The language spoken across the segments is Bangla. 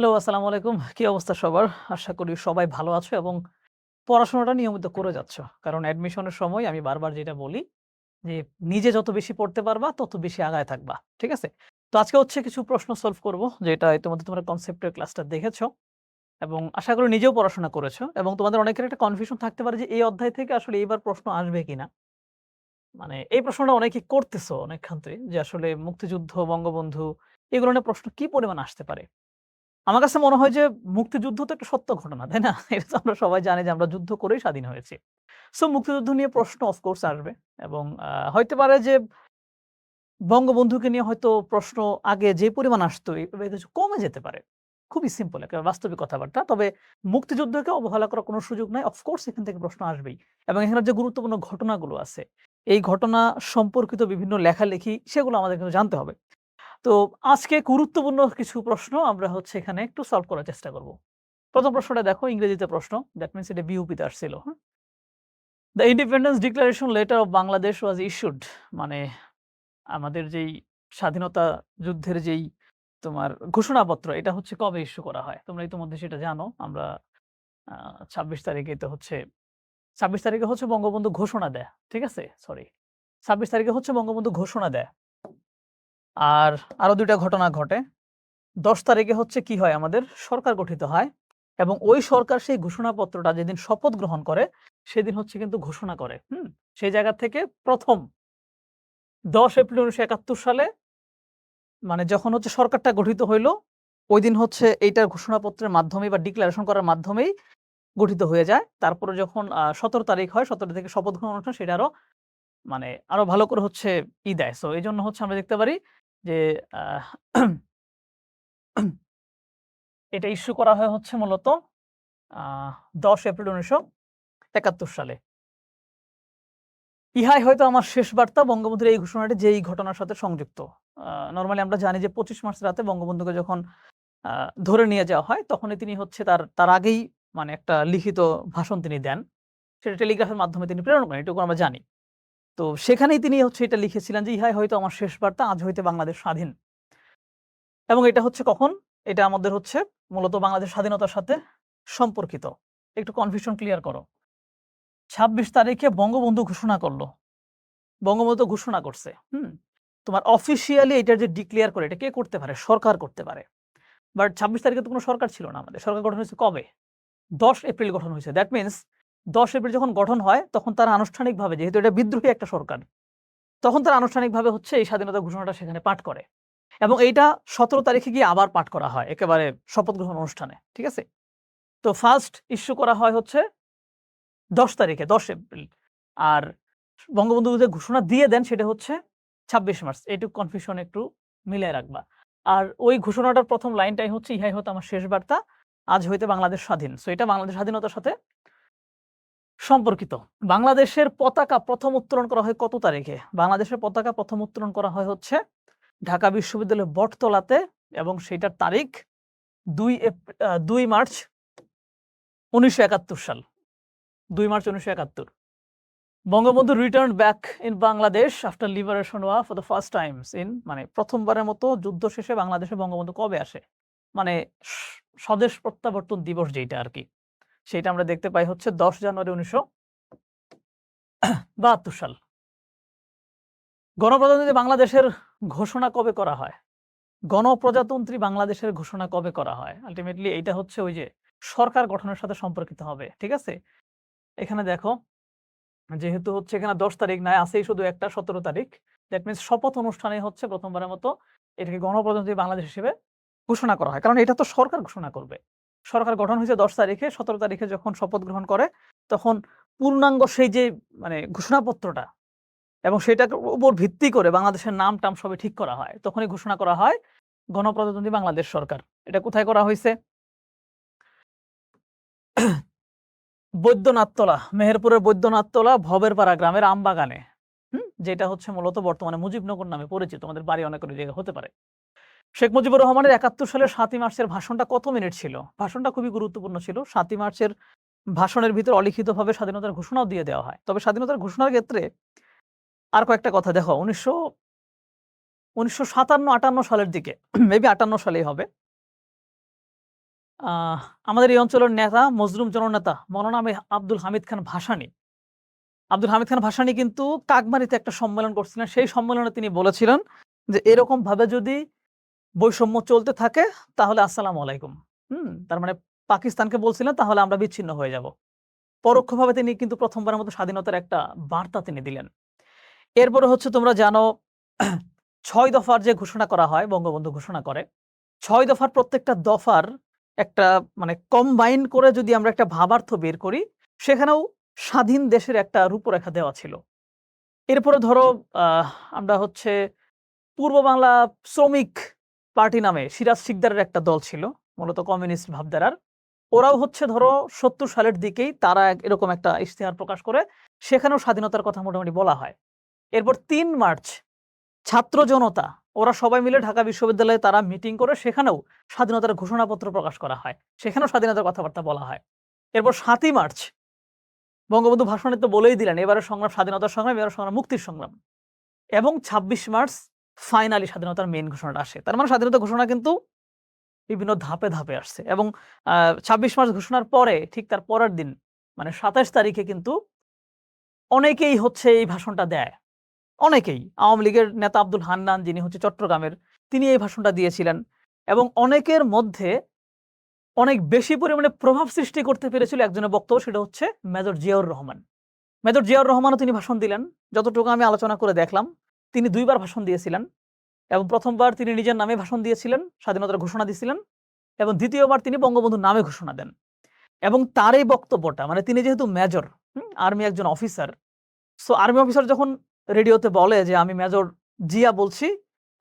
হ্যালো, আসসালামু আলাইকুম। কি অবস্থা সবার? আশা করি সবাই ভালো আছো এবং পড়াশোনাটা নিয়মিত করে যাচ্ছ। কারণ অ্যাডমিশনের সময় আমি বারবার যেটা বলি যে, নিজে যত বেশি পড়তে পারবা তত বেশি আগায় থাকবা। ঠিক আছে? তো আজকে হচ্ছে কিছু প্রশ্ন সলভ করব যেটা ইতিমধ্যে তোমরা কনসেপ্টের ক্লাসটা দেখেছো এবং আশা করি নিজেও পড়াশোনা করেছো এবং তোমাদের অনেকের একটা কনফিউশন থাকতে পারে যে এই অধ্যায় থেকে আসলে এইবার প্রশ্ন আসবে কিনা? মানে এই প্রশ্নটা অনেকে করতেছো অনেকখান্তে যে আসলে মুক্তিযুদ্ধ, বঙ্গবন্ধু এগুলো নিয়ে প্রশ্ন কি পরিমাণ আসতে পারে? আমার কাছে মনে হয় যে মুক্তিযুদ্ধ তো একটা সত্য ঘটনা, তাই না? এটা তো আমরা সবাই জানি যে আমরা যুদ্ধ করেই স্বাধীন হয়েছি। সো মুক্তিযুদ্ধ নিয়ে প্রশ্ন অফ কোর্স আসবে এবং হইতে পারে যে বঙ্গবন্ধুকে নিয়ে হয়তো প্রশ্ন আগে যে পরিমাণ আসতো এভাবে কিছু কমে যেতে পারে। খুবই সিম্পল একেবারে বাস্তবিক কথাবার্তা। তবে মুক্তিযুদ্ধকে অবহেলা করার কোনো সুযোগ নাই। অফ কোর্স এখান থেকে প্রশ্ন আসবেই। এবং এখানে যে গুরুত্বপূর্ণ ঘটনাগুলো আছে, এই ঘটনা সম্পর্কিত বিভিন্ন লেখালেখি সেগুলো আমাদের কিন্তু জানতে হবে। তো আজকে গুরুত্বপূর্ণ কিছু প্রশ্ন আমরা হচ্ছে এখানে একটু সলভ করার চেষ্টা করব। ১ম প্রশ্নটা দেখো ইংরেজিতে প্রশ্ন। দ্যাট মিনস এটা বিউপিতে আসছিল। হ্যাঁ? The independence declaration letter of Bangladesh was issued মানে আমাদের যেই স্বাধীনতা যুদ্ধের যেই তোমার ঘোষণাপত্র এটা হচ্ছে কবে ইস্যু করা হয়? তোমরা ইতিমধ্যে সেটা জানো। আমরা আ ২৬ তারিখে তো হচ্ছে ২৬ তারিখে হচ্ছে বঙ্গবন্ধু ঘোষণা দেয়। ঠিক আছে? সরি। ২৬ তারিখে হচ্ছে বঙ্গবন্ধু ঘোষণা দেয়। আর আরো ২ টা ঘটনা ঘটে। ১০ তারিখে হচ্ছে কি হয় আমাদের সরকার গঠিত হয় এবং ওই সরকার সেই ঘোষণাপত্রটা যেদিন শপথ গ্রহণ করে সেদিন হচ্ছে কিন্তু ঘোষণা করে। হুম? সেই জায়গা থেকে ১ম ১০ এপ্রিল ১৯৭১ সালে মানে যখন হচ্ছে সরকারটা গঠিত হইল, ঐদিন হচ্ছে এইটার ঘোষণাপত্রের মাধ্যমেই বা ডিক্লারেশন করার মাধ্যমেই গঠিত হয়ে যায়। তারপরে যখন ১৭ তারিখ হয় ১৭ থেকে শপথ গ্রহণ অনুষ্ঠান সেটা আরো মানে আরো ভালো করে হচ্ছে দেয়। সো এজন্য হচ্ছে আমরা দেখতে পারি যে আহ এটা ইস্যু করা হয় হচ্ছে মূলত আ ১০ এপ্রিল ১৯৭১ সালে। ইহাই হয়তো আমার শেষ বার্তা বঙ্গবন্ধুর এই ঘোষণাটি যে এই ঘটনার সাথে সংযুক্ত। নরমালি আমরা জানি যে ২৫ মার্চ রাতে বঙ্গবন্ধুকে যখন আ ধরে নিয়ে যাওয়া হয় তখনই তিনি হচ্ছে তার আগেই মানে একটা লিখিত ভাষণ তিনি দেন। সেটা টেলিগ্রাফের মাধ্যমে তিনি প্রেরণ করেন এটুকু আমরা জানি। তো সেখানেই তিনি হচ্ছে এটা লিখেছিলেন যে ইহাই হয়তো আমার শেষ বার্তা আজ হইতে বাংলাদেশ স্বাধীন। এবং এটা হচ্ছে কখন? এটা আমাদের হচ্ছে মূলত বাংলাদেশ স্বাধীনতার সাথে সম্পর্কিত। একটু কনফিউশন ক্লিয়ার করো। ২৬ তারিখে বঙ্গবন্ধু ঘোষণা করল। বঙ্গবন্ধু ঘোষণা করছে। হুম? তোমার অফিসিয়ালি এটার যে ডিক্লেয়ার করে এটা কে করতে পারে? সরকার করতে পারে। বাট ২৬ তারিখে তো কোনো সরকার ছিল না আমাদের। সরকার গঠন হয়েছে কবে? ১০ এপ্রিল গঠন হয়েছে। দ্যাট মিনস ১০ এপ্রিল যখন গঠন হয় তখন তারা আনুষ্ঠানিকভাবে যেহেতু এটা বিদ্রোহী একটা সরকার, তখন তারা আনুষ্ঠানিকভাবে হচ্ছে এই স্বাধীনতা ঘোষণাটা সেখানে পাঠ করে। এবং এইটা ১৭ তারিখে গিয়ে আবার পাঠ করা হয় একেবারে শপথ গ্রহণ অনুষ্ঠানে। ঠিক আছে? তো ফার্স্ট ইস্যু করা হয় হচ্ছে ১০ তারিখে ১০ এপ্রিল। আর বঙ্গবন্ধু যে ঘোষণা দিয়ে দেন সেটা হচ্ছে ২৬ মার্চ। এইটুকু কনফিউশন একটু মিলায় রাখবা। আর ওই ঘোষণাটার ১ম লাইনটাই হচ্ছে, "ইহাই হতো আমার শেষ বার্তা। আজ হইতে বাংলাদেশ স্বাধীন।" সো এটা বাংলাদেশ স্বাধীনতার সাথে সম্পর্কিত। বাংলাদেশের পতাকা ১ম উত্তোলন করা হয় কত তারিখে? বাংলাদেশের পতাকা ১ম উত্তোলন করা হয় হচ্ছে ঢাকা বিশ্ববিদ্যালয়ের বটতলাতে এবং সেটার তারিখ ২ মার্চ ১৯৭১ সাল। ২ March ১৯৭১ Bangabandhu returned back in Bangladesh after liberation war for the first times in মানে প্রথমবারের মতো যুদ্ধ শেষে বাংলাদেশে বঙ্গবন্ধু কবে আসে? মানে স স্বদেশ প্রত্যাবর্তন দিবস যেইটা আরকি। সেইটা আমরা দেখতে পাই হচ্ছে ১০ জানুয়ারি ১৯৭২ সাল। গণপ্রজাতন্ত্রী বাংলাদেশের ঘোষণা কবে করা হয়? গণপ্রজাতন্ত্রী বাংলাদেশের ঘোষণা কবে করা হয়? আল্টিমেটলি এইটা হচ্ছে ওই যে সরকার গঠনের সাথে সম্পর্কিত হবে। ঠিক আছে? এখানে দেখো যেহেতু হচ্ছে এখানে ১০ তারিখ নাই, আছেই শুধু একটা ১৭ তারিখ। দ্যাট মিনস শপথ অনুষ্ঠানে হচ্ছে প্রথমবারের মতো এটাকে গণপ্রজাতন্ত্রী বাংলাদেশ হিসেবে ঘোষণা করা হয়। কারণ এটা তো সরকার ঘোষণা করবে। সরকার গঠন হয়েছে ১০ তারিখে, ১৭ তারিখে যখন শপথ গ্রহণ করে তখন পূর্ণাঙ্গ সেই যে মানে ঘোষণাপত্রটা এবং সেটার উপর ভিত্তি করে বাংলাদেশের নাম-টাম সবই ঠিক করা হয়। তখনই ঘোষণা করা হয় গণপ্রজাতন্ত্রী বাংলাদেশ সরকার। এটা কোথায় করা হইছে? বৈদ্যনাথতলা, মেহেরপুরের বৈদ্যনাথতলা ভবেরপাড়া গ্রামের আমবাগানে। যেটা হচ্ছে মূলত বর্তমানে মুজিবনগর নামে পরিচিত। তোমাদের বাড়ি অনেক ওই জায়গায় হতে পারে। শেখ মুজিবুর রহমানের ৭১ সালের ৭ই মার্চের ভাষণটা কত মিনিট ছিল? ভাষণটা খুবই গুরুত্বপূর্ণ ছিল। ৭ই মার্চের ভাষণের ভিতর অলিখিতভাবে স্বাধীনতার ঘোষণাও দিয়ে দেওয়া হয়। তবে স্বাধীনতার ঘোষণার ক্ষেত্রে আর কয়েকটা কথা দেখো ১৯৫৭-৫৮ সালের দিকে মেবি ৫৮ সালেই হবে। আহ আমাদের এই অঞ্চলের নেতা মজলুম জননেতা মৌলানা আব্দুল হামিদ খান ভাসানী। আব্দুল হামিদ খান ভাসানী কিন্তু কাকমারিতে একটা সম্মেলন করছিলেন। সেই সম্মেলনে তিনি বলেছিলেন যে, "এরকমভাবে যদি বৈষম্য চলতে থাকে তাহলে আসসালামু আলাইকুম।" তার মানে পাকিস্তানকে বলছিলেন তাহলে আমরা বিচ্ছিন্ন হয়ে যাব। পরোক্ষভাবে তিনি কিন্তু ১ম বারের মতো স্বাধীনতার একটা বার্তা তিনি দিলেন। এরপরে হচ্ছে তোমরা জানো ৬ দফার যে ঘোষণা করা হয়, বঙ্গবন্ধু ঘোষণা করে। ৬ দফার প্রত্যেকটা দফার একটা মানে কম্বাইন করে যদি আমরা একটা ভাবার্থ বের করি, সেখানেও স্বাধীন দেশের একটা রূপরেখা দেওয়া ছিল। এরপরে ধরো আহ আমরা হচ্ছে পূর্ব বাংলা শ্রমিক পার্টি নামে সিরাজ শিকদারের একটা দল ছিল, মূলত কমিউনিস্ট ভাবধারার। ওরাও হচ্ছে ধরো ৭০ সালের দিকেই তারা এরকম একটা ইশতেহার প্রকাশ করে, সেখানেও স্বাধীনতার কথা মোটামুটি বলা হয়। এরপর ৩ মার্চ ছাত্র জনতা ওরা সবাই মিলে ঢাকা বিশ্ববিদ্যালয়ে তারা মিটিং করে সেখানেও স্বাধীনতার ঘোষণাপত্র প্রকাশ করা হয়। সেখানেও স্বাধীনতার কথাবার্তা বলা হয়। এরপর ৭ই মার্চ বঙ্গবন্ধু ভাষণে তো বলেই দিলেন এবারের সংগ্রাম স্বাধীনতার সংগ্রাম, এবারের সংগ্রাম মুক্তির সংগ্রাম। এবং ২৬ মার্চ ফাইনালি স্বাধীনতার মেইন ঘোষণাটা আসে। তার মানে স্বাধীনতা ঘোষণা কিন্তু বিভিন্ন ধাপে, ধাপে আসছে এবং ২৬ মার্চ ঘোষণার পরে ঠিক তার পরের দিন মানে ২৭ তারিখে কিন্তু অনেকেই হচ্ছে এই ভাষণটা দেয়। অনেকেই। আওয়ামী লীগের নেতা আব্দুল হান্নান যিনি হচ্ছে চট্টগ্রামের, তিনি এই ভাষণটা দিয়েছিলেন এবং অনেকের মধ্যে অনেক বেশি পরিমাণে প্রভাব সৃষ্টি করতে পেরেছিল একজনের বক্তব্য, সেটা হচ্ছে মেজর জিয়াউর রহমান। মেজর জিয়াউর রহমানও তিনি ভাষণ দিলেন। যতটুকু আমি আলোচনা করে দেখলাম, তিনি ২ বার ভাষণ দিয়েছিলেন এবং ১ম বার তিনি নিজের নামে ভাষণ দিয়েছিলেন, স্বাধীনতার ঘোষণা দিয়েছিলেন এবং ২য় বার তিনি বঙ্গবন্ধুর নামে ঘোষণা দেন। এবং তার এই বক্তব্যটা মানে তিনি যেহেতু মেজর, আর্মি একজন অফিসার, সো আর্মি অফিসার যখন রেডিওতে বলে যে, "আমি মেজর জিয়া বলছি,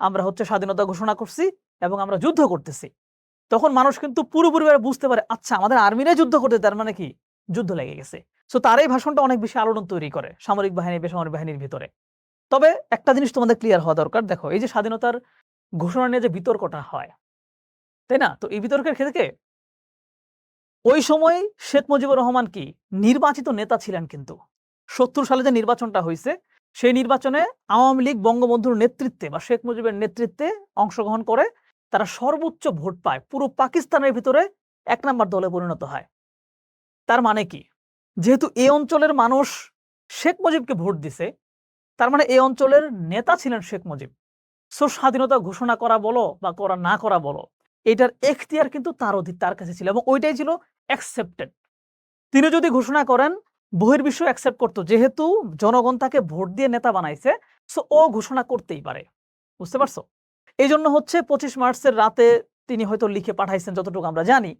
আমরা হচ্ছে স্বাধীনতা ঘোষণা করছি এবং আমরা যুদ্ধ করতেছি।" তখন মানুষ কিন্তু পুরোপুরিভাবে বুঝতে পারে, আচ্ছা আমাদের আর্মিরাই যুদ্ধ করতে, তার মানে কি? যুদ্ধ লেগে গেছে। সো তার এই ভাষণটা অনেক বেশি আলোড়ন তৈরি করে সামরিক বাহিনী, বেসামরিক বাহিনীর ভিতরে। তবে একটা জিনিস তোমাদের ক্লিয়ার হওয়া দরকার। দেখো এই যে স্বাধীনতার ঘোষণা নিয়ে যে বিতর্কটা হয়, তাই না? তো এই বিতর্কের ক্ষেত্রে ওই সময় শেখ মুজিবুর রহমান কি নির্বাচিত নেতা ছিলেন কিন্তু। ৭০ সালে যে নির্বাচনটা হইছে, সেই নির্বাচনে আওয়ামী লীগ বঙ্গবন্ধুর নেতৃত্বে বা শেখ মুজিবের নেতৃত্বে অংশগ্রহণ করে তারা সর্বোচ্চ ভোট পায়। পুরো পাকিস্তানের ভিতরে ১ নাম্বার দলে পরিণত হয়। তার মানে কি? যেহেতু এই অঞ্চলের মানুষ শেখ মুজিবকে ভোট দিছে, তার মানে এই অঞ্চলের নেতা ছিলেন শেখ মুজিব। সো স্বাধীনতা ঘোষণা করা বলো বা করা না করা বলো, এটার এখতিয়ার কিন্তু তার কাছে ছিল এবং ওইটাই ছিল অ্যাকসেপ্টেড। তিনি যদি ঘোষণা করেন, বহির্বিশ্ব অ্যাকসেপ্ট করত। যেহেতু জনগণ তাকে ভোট দিয়ে নেতা বানাইছে, সো ও ঘোষণা করতেই পারে। বুঝতে পারছো? এইজন্য হচ্ছে ২৫ মার্চের রাতে তিনি হয়তো লিখে পাঠাইছেন যতটুকু আমরা জানি।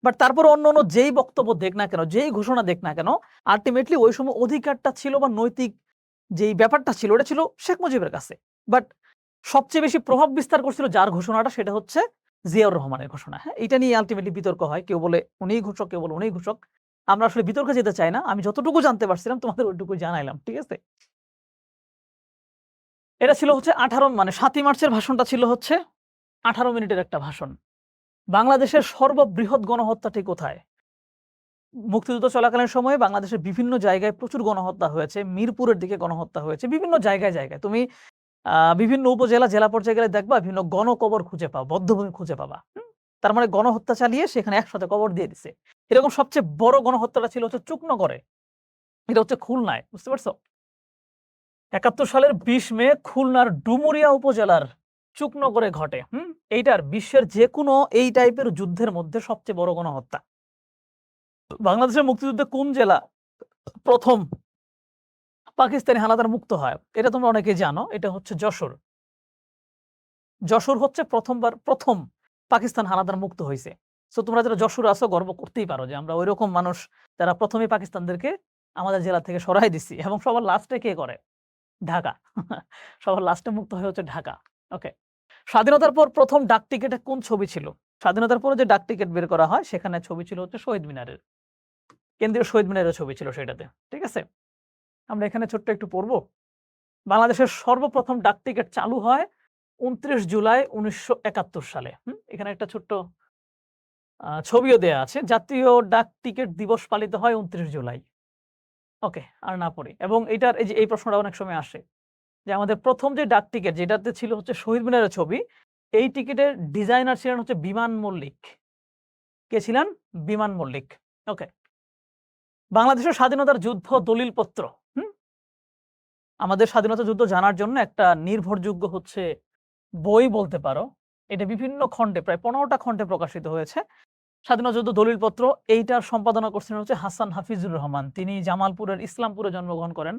বাট তারপরে অন্য যেই বক্তব্য দেখ না কেন, যেই ঘোষণা দেখ না কেন, আল্টিমেটলি ওই সময় অধিকারটা ছিল বা নৈতিক যেই ব্যাপারটা ছিল, ওটা ছিল শেখ মুজিবের কাছে। বাট সবচেয়ে বেশি প্রভাব বিস্তার করছিল যার ঘোষণাটা, সেটা হচ্ছে জিয়াউর রহমানের ঘোষণা। হ্যাঁ? এইটা নিয়ে আল্টিমেটলি বিতর্ক হয়। কেউ বলে উনিই ঘোষক, কেউ বলে উনিই ঘোষক। আমরা আসলে বিতর্কে যেতে চাই না। আমি যতটুকু জানতে পারছিলাম তোমাদের ওইটুকুই জানাইলাম। ঠিক আছে? এটা ছিল হচ্ছে ১৮ মানে ৭ই মার্চের ভাষণটা ছিল হচ্ছে ১৮ মিনিটের একটা ভাষণ। বাংলাদেশের সর্ববৃহৎ গণহত্যাটি কোথায়? মুক্তিযুদ্ধ চলাকালীন সময়ে বাংলাদেশের বিভিন্ন জায়গায় প্রচুর গণহত্যা হয়েছে। মিরপুরের দিকে গণহত্যা হয়েছে। বিভিন্ন জায়গায়, জায়গায়। তুমি বিভিন্ন উপজেলা, জেলা পর্যায়ে গেলে দেখবা বিভিন্ন গণকবর খুঁজে পাবা, বধ্যভূমি খুঁজে পাবা। তার মানে গণহত্যা চালিয়ে সেখানে একসাথে কবর দিয়ে দিছে। এরকম সবচেয়ে বড় গণহত্যাটা ছিল হচ্ছে চুকনগরে। এটা হচ্ছে খুলনায়। বুঝতে পারছো? ৭১ সালের ২০ মে খুলনার ডুমুরিয়া উপজেলার চুকনগরে ঘটে। এইটার বিশ্বের যেকোনো এই টাইপের যুদ্ধের মধ্যে সবচেয়ে বড় গণহত্যা। বাংলাদেশের মুক্তিযুদ্ধে কোন জেলা ১ম পাকিস্তানি হানাদার মুক্ত হয়? এটা তোমরা অনেকেই জানো। এটা হচ্ছে যশোর। যশোর হচ্ছে ১ম পাকিস্তান হানাদার মুক্ত হইছে। সো তোমরা যারা যশোরে আছো গর্ব করতেই পারো যে আমরা ঐরকম মানুষ যারা ১ম এই পাকিস্তানদেরকে আমাদের জেলা থেকে সরাই দিছি এবং সবার লাস্টে কে করে? ঢাকা। সবার লাস্টে মুক্ত হয় হচ্ছে ঢাকা। ওকে। স্বাধীনতার পর ১ম ডাক টিকেটে কোন ছবি ছিল? স্বাধীনতার পরে যে ডাক টিকেট বের করা হয় সেখানে ছবি ছিল হচ্ছে শহীদ মিনারের। কেন্দ্রীয় শহীদ মিনারের ছবি ছিল সেটাতে। ঠিক আছে? আমরা এখানে ছোট্ট একটু পড়ব। বাংলাদেশের সর্বপ্রথম ডাক টিকেট চালু হয় ২৯ জুলাই ১৯৭১ সালে। এখানে একটা ছোট্ট ছবিও দেয়া আছে। জাতীয় ডাক টিকেট দিবস পালিত হয় ২৯ জুলাই। ওকে, আর না পড়ি। এবং এইটার এই যে এই প্রশ্নটা অনেক সময় আসে যে আমাদের ১ম যে ডাক টিকেট যেটাতে ছিল হচ্ছে শহীদ মিনারের ছবি, এই টিকেটের ডিজাইনার ছিলেন হচ্ছে বিমান মল্লিক। কে ছিলেন? বিমান মল্লিক। ওকে। বাংলাদেশের স্বাধীনতার যুদ্ধ দলিলপত্র। আমাদের স্বাধীনতা যুদ্ধ জানার জন্য একটা নির্ভরযোগ্য হচ্ছে বই বলতে পারো। এটা বিভিন্ন খণ্ডে প্রায় ১৫টা খণ্ডে প্রকাশিত হয়েছে। স্বাধীনতা যুদ্ধ দলিলপত্র এইটার সম্পাদনা করছিলেন হচ্ছে হাসান হাফিজুর রহমান। তিনি জামালপুরের ইসলামপুরে জন্মগ্রহণ করেন।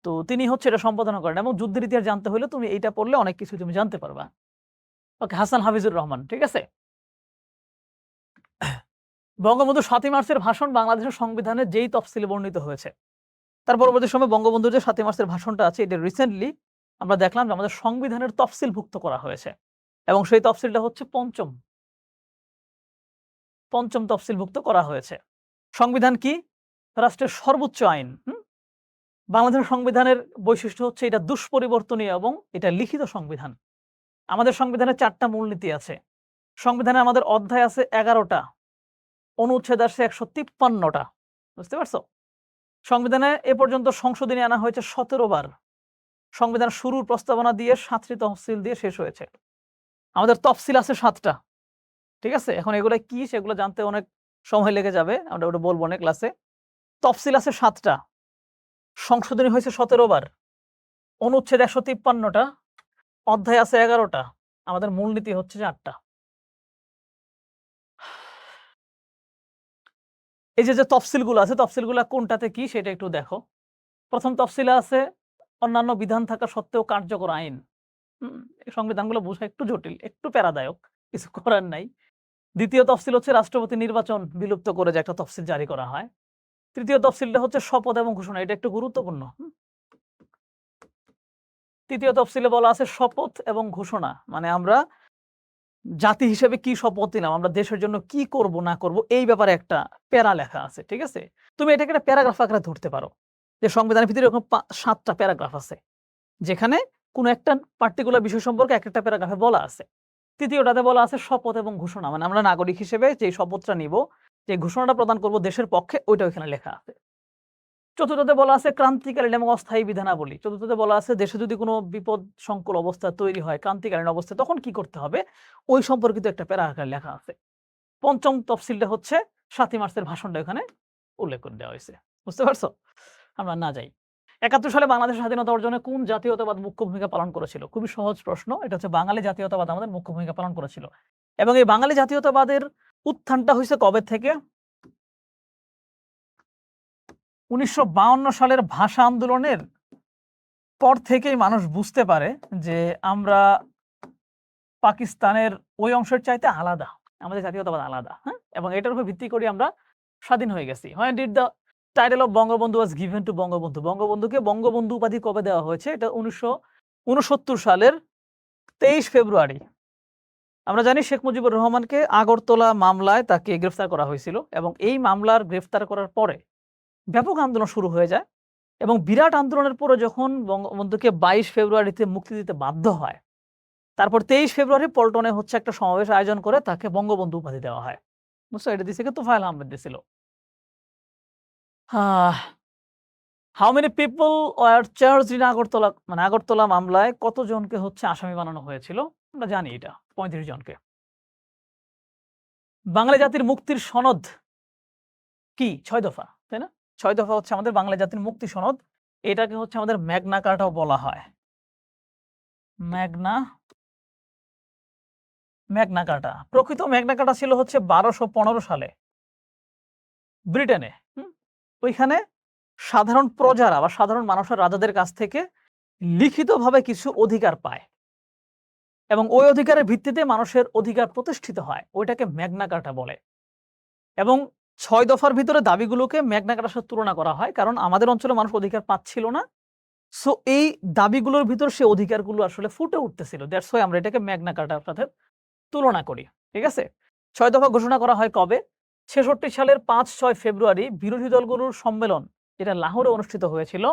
তো তিনি হচ্ছে এটা সম্পাদনা করেন এবং যুদ্ধের ইতিহাস জানতে হলে তুমি এইটা পড়লে অনেক কিছু তুমি জানতে পারবা। ওকে, হাসান হাফিজুর রহমান, ঠিক আছে? বঙ্গবন্ধু ৭ই মার্চের ভাষণ বাংলাদেশের সংবিধানে যেই তফসিলে বর্ণিত হয়েছে। তার পরবর্তী সময়ে বঙ্গবন্ধুর যে ৭ই মার্চের ভাষণটা আছে এটা রিসেন্টলি আমরা দেখলাম যে আমাদের সংবিধানের তফসিলভুক্ত করা হয়েছে এবং সেই তফসিলটা হচ্ছে পঞ্চম তফসিলভুক্ত করা হয়েছে। সংবিধান কি? রাষ্ট্রের সর্বোচ্চ আইন। বাংলাদেশের সংবিধানের বৈশিষ্ট্য হচ্ছে এটা দুষ্পরিবর্তনীয় এবং এটা লিখিত সংবিধান। আমাদের সংবিধানে ৪টা মূলনীতি আছে। সংবিধানে আমাদের অধ্যায় আছে ১১টা, অনুচ্ছেদ আছে ১৫৩টা। বুঝতে পারছো? সংবিধানে এ পর্যন্ত সংশোধনী আনা হয়েছে ১৭ বার। সংবিধান শুরুর প্রস্তাবনা দিয়ে ৭টি তফসিল দিয়ে শেষ হয়েছে। আমাদের তফসিল আছে ৭টা। ঠিক আছে? এখন এগুলা কি সেগুলো জানতে অনেক সময় লেগে যাবে। আমরা ওটা বলব না ক্লাসে। তফসিল আছে ৭টা। সংশোধনী হয়েছে ১৭ বার। অনুচ্ছেদ ১৫৩টা। অধ্যায় আছে ১১টা। আমাদের মূলনীতি হচ্ছে ৪টা। এই যে তফসিলগুলো আছে, তফসিলগুলা কোনটাতে কি সেটা একটু দেখো। প্রথম তফসিলে আছে অন্যান্য বিধান থাকা সত্ত্বেও কার্যকর আইন। এই সংবিধানগুলো বোঝা একটু জটিল, একটু প্যারাদায়ক, কিছু করার নাই। দ্বিতীয় তফসিল হচ্ছে রাষ্ট্রপতি নির্বাচন বিলুপ্ত করে যে একটা তফসিল জারি করা হয়। তৃতীয় তফসিলটা হচ্ছে শপথ এবং ঘোষণা, এটা একটু গুরুত্বপূর্ণ। তৃতীয় তফসিলে বলা আছে শপথ এবং ঘোষণা, মানে আমরা জাতি হিসেবে কি শপথ নিলাম, আমরা দেশের জন্য কি করব না করব এই ব্যাপারে একটা প্যারা লেখা আছে। ঠিক আছে? তুমি এটাকে একটা প্যারাগ্রাফ আকারে ধরতে পারো যে সংবিধানের ভিতরে এরকম ৭টা প্যারাগ্রাফ আছে যেখানে কোনো একটা পার্টিকুলার বিষয় সম্পর্কে একটা প্যারাগ্রাফে বলা আছে। তৃতীয়টাতে বলা আছে শপথ এবং ঘোষণা, মানে আমরা নাগরিক হিসেবে যে শপথটা নিব, যে ঘোষণাটা প্রদান করব দেশের পক্ষে, ওইটা ওইখানে লেখা আছে। চতুর্থতে বলা আছে ক্রান্তিকালীন এবং অস্থায়ী বিধানাবলী। চতুর্থতে বলা আছে দেশে যদি কোনো বিপদ সংকুল অবস্থা তৈরি হয়, ক্রান্তিকালীন অবস্থায়, তখন কি করতে হবে ওই সম্পর্কিত একটা প্যারা আকারে লেখা আছে। পঞ্চম তফসিলটা হচ্ছে ৭ই মার্চের ভাষণটা এখানে উল্লেখ করে দেওয়া হয়েছে। বুঝতে পারছো? আমরা না যাই। ৭১ সালে বাংলাদেশের স্বাধীনতা অর্জনে কোন জাতীয়তাবাদ মুখ্য ভূমিকা পালন করেছিল? খুবই সহজ প্রশ্ন। এটা হচ্ছে বাঙালি জাতীয়তাবাদ আমাদের মুখ্য ভূমিকা পালন করেছিল। এবং এই বাঙালি জাতীয়তাবাদের উত্থানটা হইছে কবে থেকে? ১৯৫২ সালের ভাষা আন্দোলনের পর থেকেই মানুষ বুঝতে পারে যে আমরা পাকিস্তানের ওই অংশের চাইতে আলাদা। আমাদের জাতীয়তাবাদ আলাদা। হ্যাঁ? এবং এটার উপর ভিত্তি করে আমরা স্বাধীন হয়ে গেছি। When did the title of Bangabandhu was given to Bangabandhu? বঙ্গবন্ধুকে বঙ্গবন্ধু উপাধি কবে দেওয়া হয়েছে? এটা ১৯৬৯ সালের ২৩ ফেব্রুয়ারি। আমরা জানি শেখ মুজিবুর রহমানকে আগরতলা মামলায় তাকে গ্রেফতার করা হয়েছিল এবং এই মামলার গ্রেফতার করার পরে ব্যাপক আন্দোলন শুরু হয়ে যায় এবং বিরাট আন্দোলনের পরে যখন বঙ্গবন্ধুকে ২২ ফেব্রুয়ারিতে মুক্তি দিতে বাধ্য হয়, তারপর ২৩ ফেব্রুয়ারি পল্টনে হচ্ছে একটা সমাবেশ আয়োজন করে তাকে বঙ্গবন্ধু উপাধি দেওয়া হয়। বুঝছো? এটা দিছে কে? তোফায়েল আহমেদ দিছিল। How many people were charged in Agartala, মানে আগরতলা মামলায় কতজনকে হচ্ছে আসামি বানানো হয়েছিল? আমরা জানি এটা ৩৫ জনকে। বাঙালি জাতির মুক্তির সনদ কি? ৬ দফা, তাই না? ৬ দফা হচ্ছে আমাদের বাঙালি জাতির মুক্তি সনদ। এটাকে হচ্ছে আমাদের ম্যাগনা কার্টাও বলা হয়। ম্যাগনা কার্টা। প্রকৃত ম্যাগনা কার্টা ছিল হচ্ছে ১২১৫ সালে ব্রিটেনে। ওইখানে সাধারণ প্রজারা বা সাধারণ মানুষের রাজাদের কাছ থেকে লিখিতভাবে কিছু অধিকার পায় এবং ওই অধিকারের ভিত্তিতে মানুষের অধিকার প্রতিষ্ঠিত হয়। ওইটাকে ম্যাগনা কার্টা বলে এবং ৬ দফার ভিতরে দাবিগুলোকে ম্যাগনা কার্টার সাথে তুলনা করা হয় কারণ আমাদের অঞ্চলে মানুষ অধিকার পাচ্ছিল না। সো এই দাবিগুলোর ভিতর সে অধিকারগুলো আসলে ফুটে উঠতেছিল। দ্যাটস হোয়াই আমরা এটাকে ম্যাগনা কার্টার সাথে তুলনা করি। ঠিক আছে? ৬ দফা ঘোষণা করা হয় কবে? ৬৬ সালের ৫-৬ ফেব্রুয়ারি বিরোধী দলগুলোর সম্মেলন যেটা লাহোরে অনুষ্ঠিত হয়েছিল,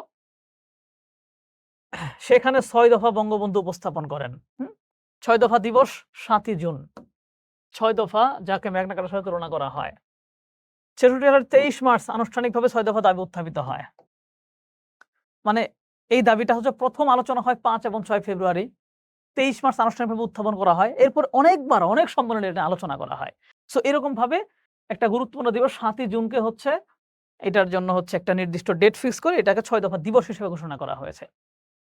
সেখানে ৬ দফা বঙ্গবন্ধু উপস্থাপন করেন। ৬ দফা দিবস ৭ই জুন। ৬ দফা যাকে ম্যাগনা কার্টার সাথে তুলনা করা হয়। ৬৬ সালের ২৩ মার্চ আনুষ্ঠানিকভাবে ৬ দফা দাবি উত্থাপিত হয়। মানে এই দাবিটা হচ্ছে প্রথম আলোচনা হয় ৫ এবং ৬ ফেব্রুয়ারি। ২৩ মার্চ আনুষ্ঠানিকভাবে উত্থাপন করা হয়। এরপর অনেকবার অনেক সম্মেলনে এটা আলোচনা করা হয়। সো এরকমভাবে একটা গুরুত্বপূর্ণ দিবস ৭ই জুনকে হচ্ছে এটার জন্য হচ্ছে একটা নির্দিষ্ট ডেট ফিক্স করে এটাকে ৬ দফা দিবস হিসেবে ঘোষণা করা হয়েছে।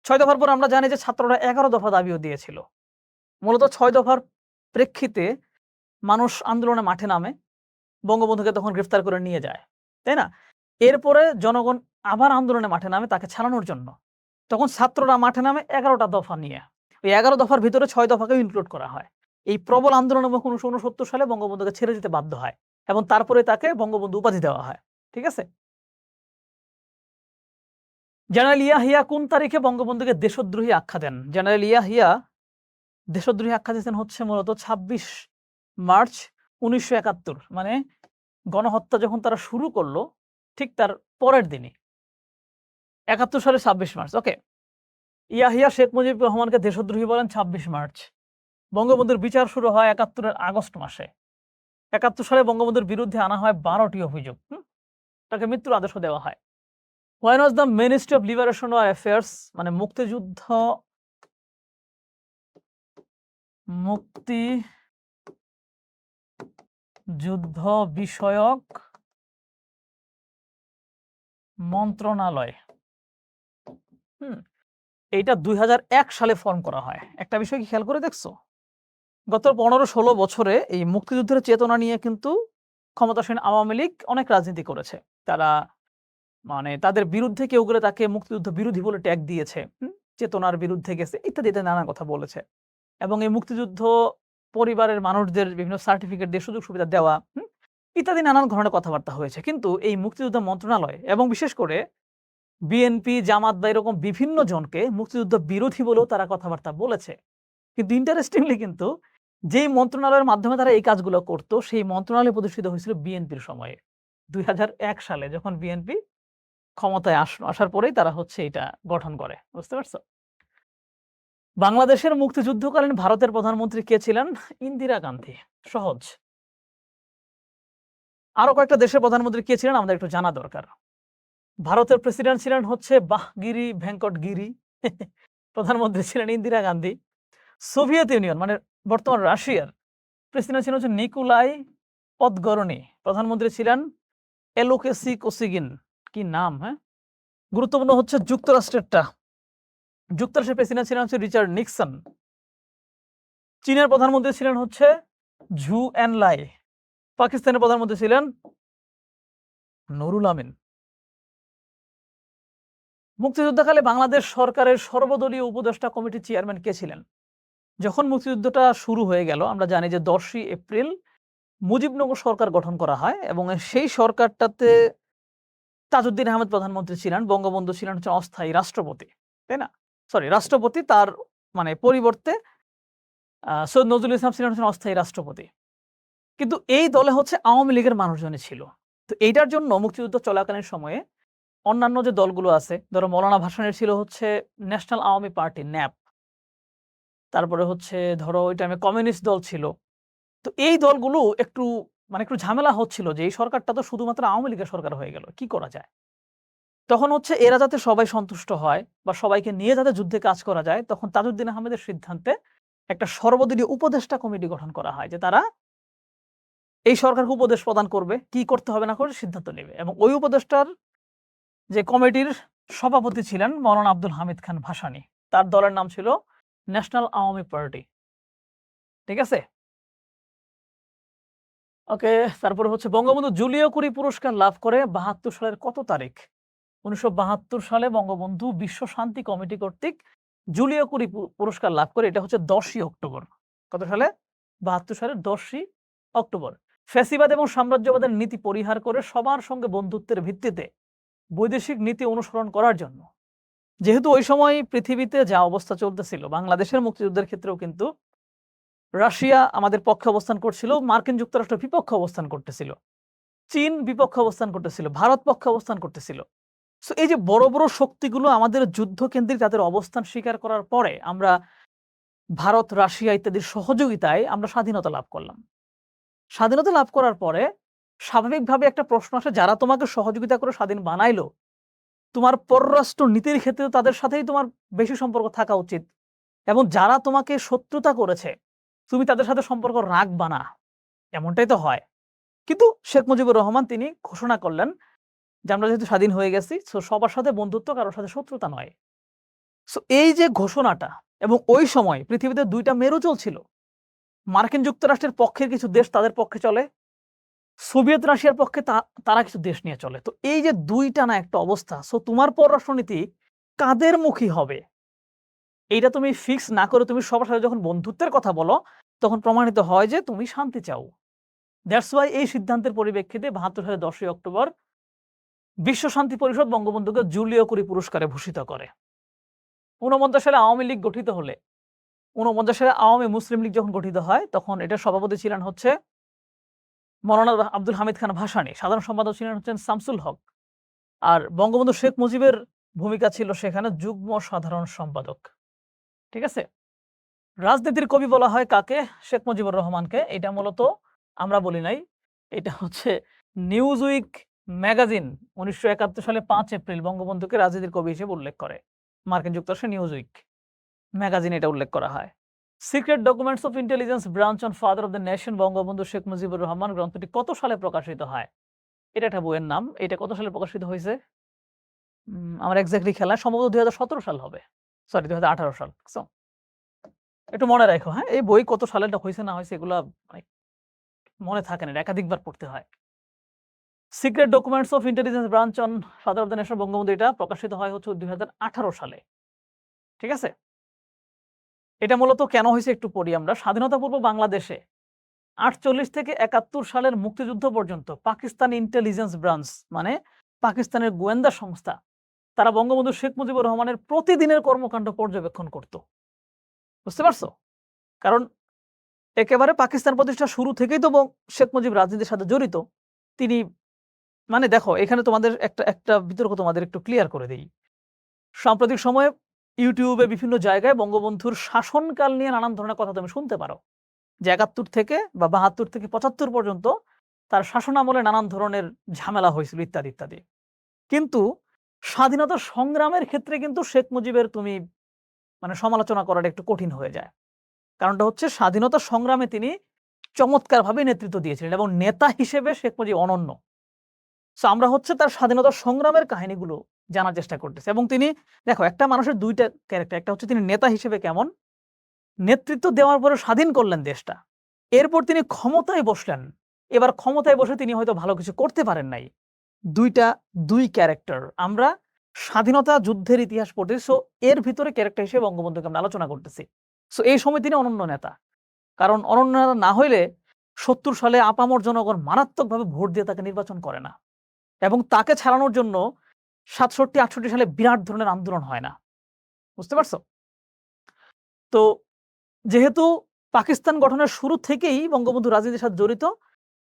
৬ দফার পর আমরা জানি যে ছাত্ররা ১১ দফা দাবিও দিয়েছিল। মূলত ৬ দফার প্রেক্ষিতে মানুষ আন্দোলনে মাঠে নামে। বঙ্গবন্ধুকে তখন গ্রেফতার করে নিয়ে যায়। তাই না? এরপরে জনগণ আবার আন্দোলনে মাঠে নামে তাকে ছাড়ানোর জন্য। তখন ছাত্ররা মাঠে নামে ১১ টা দফা নিয়ে। ওই ১১ দফার ভিতরে ৬ দফাকেও ইনক্লুড করা হয়। এই প্রবল আন্দোলনের মুখে ১৯৬৯ সালে বঙ্গবন্ধুকে ছেড়ে দিতে বাধ্য হয় এবং তারপরে তাকে বঙ্গবন্ধু উপাধি দেওয়া হয়। ঠিক আছে? জেনারেল ইয়াহিয়া কোন তারিখে বঙ্গবন্ধুকে দেশদ্রোহী আখ্যা দেন? জেনারেল ইয়াহিয়া দেশদ্রোহী আখ্যা দিয়েছেন হচ্ছে মূলত ২৬ মার্চ ১৯৭১ মানে গণহত্যা যখন তারা শুরু করল ঠিক তার পরের দিনই ৭১ সালের ২৬ মার্চ। ওকে। ইয়াহিয়া শেখ মুজিবুর রহমানকে দেশদ্রোহী বলেন ২৬ মার্চ। বঙ্গবন্ধুর বিচার শুরু হয় ৭১ এর আগস্ট মাসে। ৭১ সালে বঙ্গবন্ধুর বিরুদ্ধে আনা হয় ১২টি অভিযোগ। তাকে মৃত্যুর আদেশও দেওয়া হয়। When was the Ministry of Liberation or Affairs মানে মুক্তিযুদ্ধ বিষয়ক মন্ত্রণালয় এইটা ২০০১ সালে ফর্ম করা হয়। একটা বিষয় কি খেয়াল করে দেখছো? গত ১৫-১৬ বছরে এই মুক্তিযুদ্ধের চেতনা নিয়ে কিন্তু ক্ষমতাসীন আওয়ামী লীগ অনেক রাজনীতি করেছে। তারা মানে তাদের বিরুদ্ধে কেউ গেলে তাকে মুক্তিযুদ্ধ বিরোধী বলে ট্যাগ দিয়েছে। চেতনার বিরুদ্ধে গেছে ইত্যাদি নানা কথা বলেছে। এবং এই মুক্তিযুদ্ধ পরিবারের মানুষদের বিভিন্ন সার্টিফিকেট দিয়ে সুযোগ সুবিধা দেওয়া ইত্যাদি নানান ধরনের কথাবার্তা হয়েছে। কিন্তু এই মুক্তিযুদ্ধ মন্ত্রণালয় এবং বিশেষ করে বিএনপি, জামাত বা এরকম বিভিন্ন জনকে মুক্তিযুদ্ধ বিরোধী বলেও তারা কথাবার্তা বলেছে। কিন্তু ইন্টারেস্টিংলি কিন্তু যেই মন্ত্রণালয়ের মাধ্যমে তারা এই কাজগুলো করত সেই মন্ত্রণালয় প্রতিষ্ঠিত হয়েছিল বিএনপির সময়ে ২০০১ সালে যখন বিএনপি ক্ষমতায় আসার পরেই তারা হচ্ছে এটা গঠন করে। বুঝতে পারছো? বাংলাদেশের মুক্তিযুদ্ধকালীন ভারতের প্রধানমন্ত্রী কে ছিলেন? ইন্দিরা গান্ধী। সহজ। আরো কয়েকটা দেশের প্রধানমন্ত্রী কে ছিলেন আমাদের একটু জানা দরকার। ভারতের প্রেসিডেন্ট ছিলেন হচ্ছে বাহগিরি ভেঙ্কট গিরি। প্রধানমন্ত্রী ছিলেন ইন্দিরা গান্ধী। সোভিয়েত ইউনিয়ন মানে বর্তমান রাশিয়ার প্রেসিডেন্ট ছিলেন হচ্ছে নিকোলাই পদগরনি। প্রধানমন্ত্রী ছিলেন এলোকেসি কোসিগিন। কি নাম, হ্যাঁ? গুরুত্বপূর্ণ হচ্ছে যুক্তরাষ্ট্রেরটা। যুক্তরাষ্ট্রের প্রেসিডেন্ট ছিলেন হচ্ছে রিচার্ড নিক্সন। চীনের প্রধানমন্ত্রী ছিলেন হচ্ছে ঝু এনলাই। পাকিস্তানের প্রধানমন্ত্রী ছিলেন নুরুল আমিন। মুক্তিযুদ্ধকালে বাংলাদেশ সরকারের সর্বদলীয় উপদেষ্টা কমিটির চেয়ারম্যান কে ছিলেন? যখন মুক্তিযুদ্ধটা শুরু হয়ে গেল আমরা জানি যে ১০ই এপ্রিল মুজিবনগর সরকার গঠন করা হয় এবং সেই সরকারটাতে তাজউদ্দিন আহমেদ প্রধানমন্ত্রী ছিলেন, বঙ্গবন্ধু ছিলেন হচ্ছে অস্থায়ী রাষ্ট্রপতি। তাই না? সরি, রাষ্ট্রপতি তার মানে পরিবর্তে সৈয়দ নজরুল ইসলাম ছিলেন হচ্ছেন অস্থায়ী রাষ্ট্রপতি। কিন্তু এই দলে হচ্ছে আওয়ামী লীগের মানুষজনই ছিল। তো এইটার জন্য মুক্তিযুদ্ধ চলাকালীন সময়ে অন্যান্য যে দলগুলো আছে, ধরো মৌলানা ভাসানীর ছিল হচ্ছে ন্যাশনাল আওয়ামী পার্টি ন্যাপ। তারপরে হচ্ছে ধরো ওই টাইমে কমিউনিস্ট দল ছিল। তো এই দলগুলো একটু একটু ঝামেলা হচ্ছিল যে এই সরকারটা তো শুধুমাত্র আওয়ামী লীগের সরকার হয়ে গেল। কি করা যায়? তখন হচ্ছে এরা যাতে সবাই সন্তুষ্ট হয় বা সবাইকে নিয়ে যাতে যুদ্ধে কাজ করা যায় তখন তাজউদ্দিন আহমেদের সিদ্ধান্তে একটা সর্বদলীয় উপদেষ্টা কমিটি গঠন করা হয় যে তারা এই সরকারকে উপদেশ প্রদান করবে, কি করতে হবে না করবে সিদ্ধান্ত নেবে। এবং ওই উপদেষ্টার যে কমিটির সভাপতি ছিলেন মৌলানা আব্দুল হামিদ খান ভাসানী। তার দলের নাম ছিল ন্যাশনাল আওয়ামী পার্টি। ঠিক আছে? ওকে। তারপরে হচ্ছে বঙ্গবন্ধু জুলিও কুরি পুরস্কার লাভ করে ৭২ সালের কত তারিখ? ১৯৭২ সালে বঙ্গবন্ধু বিশ্ব শান্তি কমিটি কর্তৃক জুলিও কুরি পুরস্কার লাভ করে। এটা হচ্ছে ১০ই অক্টোবর। কত সালে? ৭২ সালের ১০ই অক্টোবর। ফ্যাসিবাদ এবং সাম্রাজ্যবাদের নীতি পরিহার করে সবার সঙ্গে বন্ধুত্বের ভিত্তিতে বৈদেশিক নীতি অনুসরণ করার জন্য। যেহেতু ওই সময় পৃথিবীতে যা অবস্থা চলতেছিল বাংলাদেশের মুক্তিযুদ্ধের ক্ষেত্রেও কিন্তু রাশিয়া আমাদের পক্ষে অবস্থান করছিল, মার্কিন যুক্তরাষ্ট্র বিপক্ষে অবস্থান করতেছিল, চীন বিপক্ষে অবস্থান করতেছিল, ভারত পক্ষে অবস্থান করতেছিল। সো এই যে বড় বড় শক্তিগুলো আমাদের যুদ্ধকেন্দ্রিক তাদের অবস্থান স্বীকার করার পরে আমরা ভারত, রাশিয়া ইত্যাদির সহযোগিতায় আমরা স্বাধীনতা লাভ করলাম। স্বাধীনতা লাভ করার পরে স্বাভাবিকভাবে একটা প্রশ্ন আসে, যারা তোমাকে সহযোগিতা করে স্বাধীন বানাইলো তোমার পররাষ্ট্র নীতির ক্ষেত্রে তাদের সাথেই তোমার বেশি সম্পর্ক থাকা উচিত এবং যারা তোমাকে শত্রুতা করেছে তুমি তাদের সাথে সম্পর্ক রাখবা না। এমনটাই তো হয়। কিন্তু শেখ মুজিবুর রহমান তিনি ঘোষণা করলেন যে, "আমরা যেহেতু স্বাধীন হয়ে গেছি, সো সবার সাথে বন্ধুত্ব, কারো সাথে শত্রুতা নয়।" সো এই যে ঘোষণাটা, এবং ওই সময় পৃথিবীতে ২ টা মেরু চলছিল। মার্কিন যুক্তরাষ্ট্রের পক্ষের কিছু দেশ তাদের পক্ষে চলে, সোভিয়েত রাশিয়ার পক্ষে তারা কিছু দেশ নিয়ে চলে। তো এই যে ২ টানা একটা অবস্থা, সো তোমার পররাষ্ট্রনীতি কাদের মুখী হবে? এইটা তুমি ফিক্স না করে তুমি সবার সাথে যখন বন্ধুত্বের কথা বলো, তখন প্রমাণিত হয় যে তুমি শান্তি চাও। দ্যাটস ওয়াই এই সিদ্ধান্তের পরিপ্রেক্ষিতে ৭২ সালের ১০ই অক্টোবর বিশ্ব শান্তি পরিষদ বঙ্গবন্ধুকে জুলিও কুরি পুরস্কারে ভূষিত করে। ৪৯ সালে আওয়ামী লীগ গঠিত হলে, ৪৯ সালে আওয়ামী মুসলিম লীগ যখন গঠিত হয়, তখন এটার সভাপতি ছিলেন হচ্ছে মাওলানা আব্দুল হামিদ খান ভাসানী, সাধারণ সম্পাদক ছিলেন হচ্ছেন শামসুল হক। আর বঙ্গবন্ধু শেখ মুজিবের ভূমিকা ছিল সেখানে যুগ্ম সাধারণ সম্পাদক। ঠিক আছে? রাজনীতির কবি বলা হয় কাকে? শেখ মুজিবুর রহমানকে। এটা মূলত আমরা বলি নাই। এটা হচ্ছে নিউজউইক ম্যাগাজিন ১৯৭১ সালে ৫ এপ্রিল বঙ্গবন্ধুকে রাজনীতির কবি হিসেবে উল্লেখ করে। মার্কিন যুক্তরাষ্ট্রের নিউজউইক ম্যাগাজিনে এটা উল্লেখ করা হয়। Secret documents of intelligence branch on father of the nation Bangabandhu Sheikh Mujibur Rahman গ্রন্থটি কত সালে প্রকাশিত হয়? এটা একটা বইয়ের নাম। এটা কত সালে প্রকাশিত হইছে? আমার এক্সাক্টলি খেয়াল নাই। সম্ভবত ২০১৭ সাল হবে। সরি ২০১৮ সাল। সো একটু মনে রাইখো, হ্যাঁ? এই বই কত সালে এটা হইছে না হইছে এগুলা মানে মনে থাকে না। এটা একাধিকবার পড়তে হয়। Secret documents of intelligence branch on father of the nation Bangabandhu এটা প্রকাশিত হয় হচ্ছে ২০১৮ সালে। ঠিক আছে? এটা মূলত কেন হইছে একটু পড়ি আমরা। স্বাধীনতাপূর্ব বাংলাদেশে ৪৮ থেকে ৭১ সালের মুক্তিযুদ্ধ পর্যন্ত পাকিস্তান ইন্টেলিজেন্স ব্রাঞ্চ মানে পাকিস্তানের গোয়েন্দা সংস্থা, তারা বঙ্গবন্ধু শেখ মুজিবুর রহমানের প্রতিদিনের কর্মকাণ্ড পর্যবেক্ষণ করত। বুঝতে পারছো? কারণ একেবারে পাকিস্তান প্রতিষ্ঠার শুরু থেকেই তো শেখ মুজিব রাজনীতির সাথে জড়িত। তিনি মানে দেখো এখানে তোমাদের একটা বিতর্ক তোমাদের একটু ক্লিয়ার করে দেই। সাম্প্রতিক সময়ে ইউটিউবে বিভিন্ন জায়গায় বঙ্গবন্ধুর শাসনকাল নিয়ে নানান ধরনের কথা তুমি শুনতে পারো। যে ৭১ থেকে বা ৭২ থেকে ৭৫ পর্যন্ত তার শাসনামলে নানান ধরনের ঝামেলা হয়েছিল ইত্যাদি, ইত্যাদি। কিন্তু স্বাধীনতা সংগ্রামের ক্ষেত্রে কিন্তু শেখ মুজিবের তুমি মানে সমালোচনা করাটা একটু কঠিন হয়ে যায়। কারণটা হচ্ছে স্বাধীনতা সংগ্রামে তিনি চমৎকারভাবে নেতৃত্ব দিয়েছিলেন এবং নেতা হিসেবে শেখ মুজিব অনন্য। সো আমরা হচ্ছে তার স্বাধীনতা সংগ্রামের কাহিনীগুলো জানার চেষ্টা করতেছি এবং তিনি দেখো একটা মানুষের ২ টা ক্যারেক্টার। একটা হচ্ছে তিনি নেতা হিসেবে কেমন, নেতৃত্ব দেওয়ার পরে স্বাধীন করলেন দেশটা। এরপর তিনি ক্ষমতায় বসলেন। এবার ক্ষমতায় বসে তিনি হয়তো ভালো কিছু করতে পারেন নাই। ২ ক্যারেক্টার। আমরা স্বাধীনতা যুদ্ধের ইতিহাস পড়তেছি। সো এর ভিতরে ক্যারেক্টার হিসেবে বঙ্গবন্ধুকে আমরা আলোচনা করতেছি। সো এই সময় তিনি অনন্য নেতা। কারণ অনন্য নেতা না হইলে ৭০ সালে আপামর জনগণ মারাত্মকভাবে ভোট দিয়ে তাকে নির্বাচন করে না। এবং তাকে ছাড়ানোর জন্য ৬৭-৬৮ সালে বিরাট ধরনের আন্দোলন হয় না। বুঝতে পারছো? তো যেহেতু পাকিস্তান গঠনের শুরু থেকেই বঙ্গবন্ধু রাজনীতির সাথে জড়িত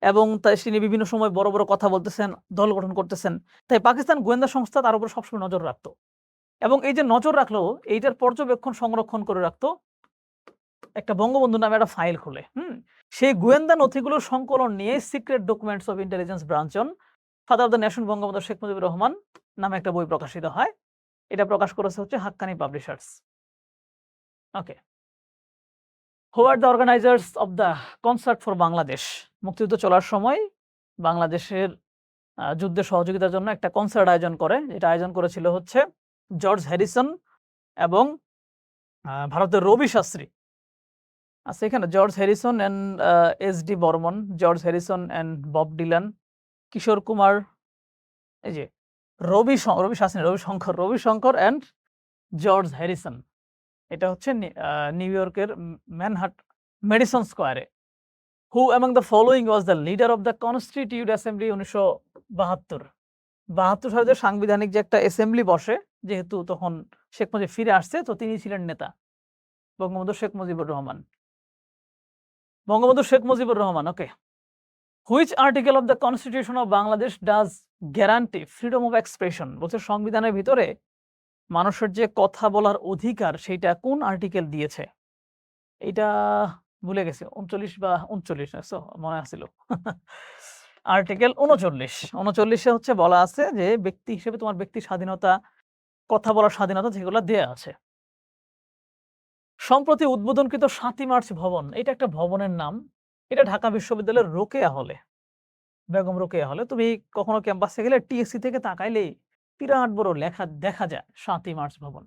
এবং তিনি বিভিন্ন সময় বড়, বড় কথা বলতেছেন, দল গঠন করতেছেন। তাই পাকিস্তান গোয়েন্দা সংস্থা তার উপর সবসময় নজর রাখত। এবং এই যে নজর রাখলো, এইটার পর্যবেক্ষণ সংরক্ষণ করে রাখত একটা বঙ্গবন্ধু নামে একটা ফাইল খুলে। সেই গোয়েন্দা নথিগুলোর সংকলন নিয়ে secret documents of intelligence branch on father of the nation Bangabandhu Sheikh Mujibur Rahman নামে একটা বই প্রকাশিত হয়। এটা প্রকাশ করেছে হচ্ছে Haqqani publishers. Okay. Who are the organisers of the concert for Bangladesh? মুক্তিযুদ্ধ চলার সময় বাংলাদেশের যুদ্ধে সহযোগিতার জন্য একটা কনসার্ট আয়োজন করে। যেটা আয়োজন করেছিল হচ্ছে জর্জ হ্যারিসন এবং ভারতের রবি শাস্ত্রী। আচ্ছা এখানে George Harrison and SD. Burman, George Harrison and Bob Dylan, Kishore Kumar, এই যে Ravi Shastri, Ravi Shankar and George Harrison. এটা হচ্ছে নিউ ইয়র্কের ম্যাডিসন স্কোয়ারে। Who among the following was the leader of the constitute assembly ১৯৭২। ৭২ সালে যে সাংবিধানিক যে একটা অ্যাসেম্বলি বসে, যেহেতু তখন শেখ মুজিব ফিরে আসছে, তো তিনি ছিলেন নেতা। Bangabandhu Sheikh Mujibur Rahman. Okay. Which article of the constitution of Bangladesh does guarantee freedom of expression? বলছে সংবিধানের ভিতরে মানুষের যে কথা বলার অধিকার সেইটা কোন আর্টিকেল দিয়েছে? এইটা ভুলে গেছি ৩৯ বা ৩৯ মনে আছিল। আর্টিকেল ৩৯। ৩৯ হচ্ছে বলা আছে যে ব্যক্তি হিসেবে তোমার ব্যক্তি স্বাধীনতা, কথা বলার স্বাধীনতা যেগুলো দেয়া আছে। সম্প্রতি উদ্বোধনকৃত ৭ই মার্চ ভবন, এটা একটা ভবনের নাম। এটা ঢাকা বিশ্ববিদ্যালয়ের রোকেয়া হলে, বেগম রোকেয়া হলে। তুমি কখনো ক্যাম্পাসে গেলে টিএসসি থেকে তাকাইলেই বিরাট বড় লেখা দেখা যায় ৭ই মার্চ ভবন।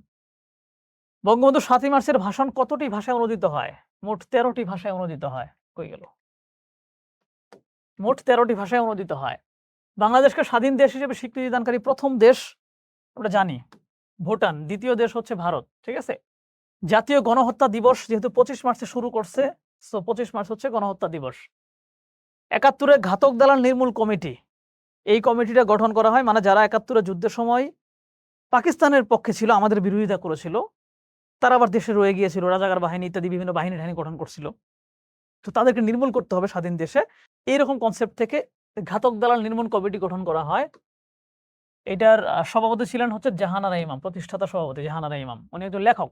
বঙ্গবন্ধু ৭ই মার্চের ভাষণ কতটি ভাষায় অনুদিত হয়? মোট ১৩টি ভাষায় অনুদিত হয়। কই গেল? মোট ১৩টি ভাষায় অনুদিত হয়। বাংলাদেশকে স্বাধীন দেশ হিসেবে স্বীকৃতি দানকারী প্রথম দেশ আমরা জানি ভুটান, দ্বিতীয় দেশ হচ্ছে ভারত। ঠিক আছে? জাতীয় গণহত্যা দিবস যেহেতু ২৫ মার্চে শুরু করছে, সো ২৫ মার্চ হচ্ছে গণহত্যা দিবস। ৭১ ঘাতক দালাল নির্মূল কমিটি, এই কমিটিটা গঠন করা হয় মানে যারা ৭১ যুদ্ধের সময় পাকিস্তানের পক্ষে ছিল, আমাদের বিরোধিতা করেছিল, তারা আবার দেশে রয়ে গিয়েছিল, রাজাকার বাহিনী ইত্যাদি বিভিন্ন বাহিনী গঠন করছিল। তো তাদেরকে নির্মূল করতে হবে স্বাধীন দেশে। এইরকম কনসেপ্ট থেকে ঘাতক দালাল নির্মূল কমিটি গঠন করা হয়। এটার সভাপতি ছিলেন হচ্ছে জাহানারা ইমাম, প্রতিষ্ঠাতা সভাপতি জাহানারা ইমাম। উনি একজন লেখক।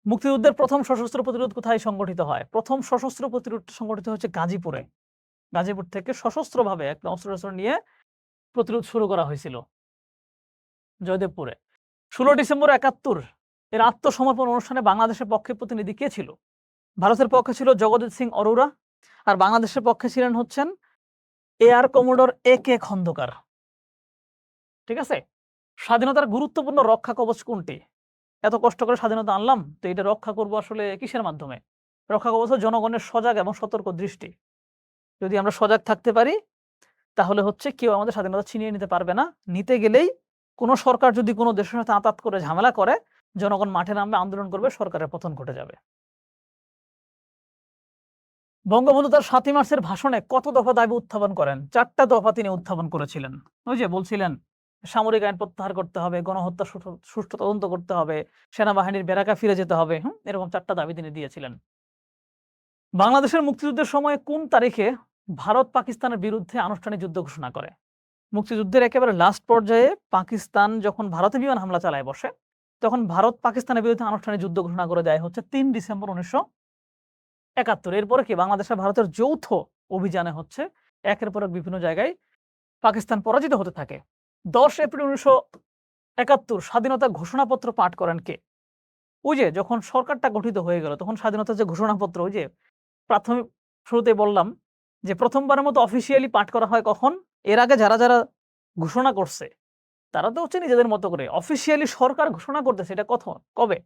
মুক্তিযুদ্ধের প্রথম সশস্ত্র প্রতিরোধ কোথায় সংগঠিত হয়? প্রথম সশস্ত্র প্রতিরোধ সংগঠিত হচ্ছে গাজীপুরে। গাজীপুর থেকে সশস্ত্রভাবে একটা অস্ত্র নিয়ে প্রতিরোধ শুরু করা হয়েছিল জয়দেবপুরে। ১৬ ডিসেম্বর ৭১ এর আত্মসমর্পণ অনুষ্ঠানে বাংলাদেশের পক্ষে প্রতিনিধি কে ছিল? ভারতের পক্ষে ছিল জগজিৎ সিং অরোরা, আর বাংলাদেশের পক্ষে ছিলেন হচ্ছেন এয়ার কমোডর AK খন্দকার। ঠিক আছে? স্বাধীনতার গুরুত্বপূর্ণ রক্ষা কবচ কোনটি? এত কষ্ট করে স্বাধীনতা আনলাম, তো এটা রক্ষা করব আসলে কিসের মাধ্যমে? রক্ষা কবচ জনগণের সজাগ এবং সতর্ক দৃষ্টি। যদি আমরা সজাগ থাকতে পারি তাহলে হচ্ছে কেউ আমাদের স্বাধীনতা ছিনিয়ে নিতে পারবে না। নিতে গেলেই কোনো সরকার যদি কোনো দেশের সাথে আঁতাত করে ঝামেলা করে, জনগণ মাঠে নামবে, আন্দোলন করবে, সরকারের পতন ঘটে যাবে। বঙ্গবন্ধু তার ৭ই মার্চের ভাষণে কত দফা দাবি উত্থাপন করেন? ৪টা দফা তিনি উত্থাপন করেছিলেন। ওই যে বলছিলেন সামরিক আইন প্রত্যাহার করতে হবে, গণহত্যা সুষ্ঠু তদন্ত করতে হবে, সেনাবাহিনীর বেরাকা ফিরে যেতে হবে, এরকম ৪টা দাবি তিনি দিয়েছিলেন। বাংলাদেশের মুক্তিযুদ্ধের সময় কোন তারিখে ভারত পাকিস্তানের বিরুদ্ধে আনুষ্ঠানিক যুদ্ধ ঘোষণা করে? মুক্তিযুদ্ধের একেবারে লাস্ট পর্যায়ে পাকিস্তান যখন ভারতে বিমান হামলা চালায় বসে, তখন ভারত পাকিস্তানের বিরুদ্ধে আনুষ্ঠানিক যুদ্ধ ঘোষণা করে দেয় হচ্ছে ৩ ডিসেম্বর ১৯৭১। এরপরে কি বাংলাদেশ আর ভারতের যৌথ অভিযানে হচ্ছে একের পর এক বিভিন্ন জায়গায় পাকিস্তান পরাজিত হতে থাকে। ১০ এপ্রিল ১৯৭১ স্বাধীনতা ঘোষণাপত্র পাঠ করেন কে? ওই যে যখন সরকারটা গঠিত হয়ে গেল তখন স্বাধীনতার যে ঘোষণাপত্র, ওই যে প্রাথমিক শুরুতে বললাম যে প্রথমবারের মতো অফিসিয়ালি পাঠ করা হয় কখন? এর আগে যারা যারা ঘোষণা করছে তারা তো হচ্ছে নিজেদের মতো করে, অফিসিয়ালি সরকার ঘোষণা করতেছে এটা কবে?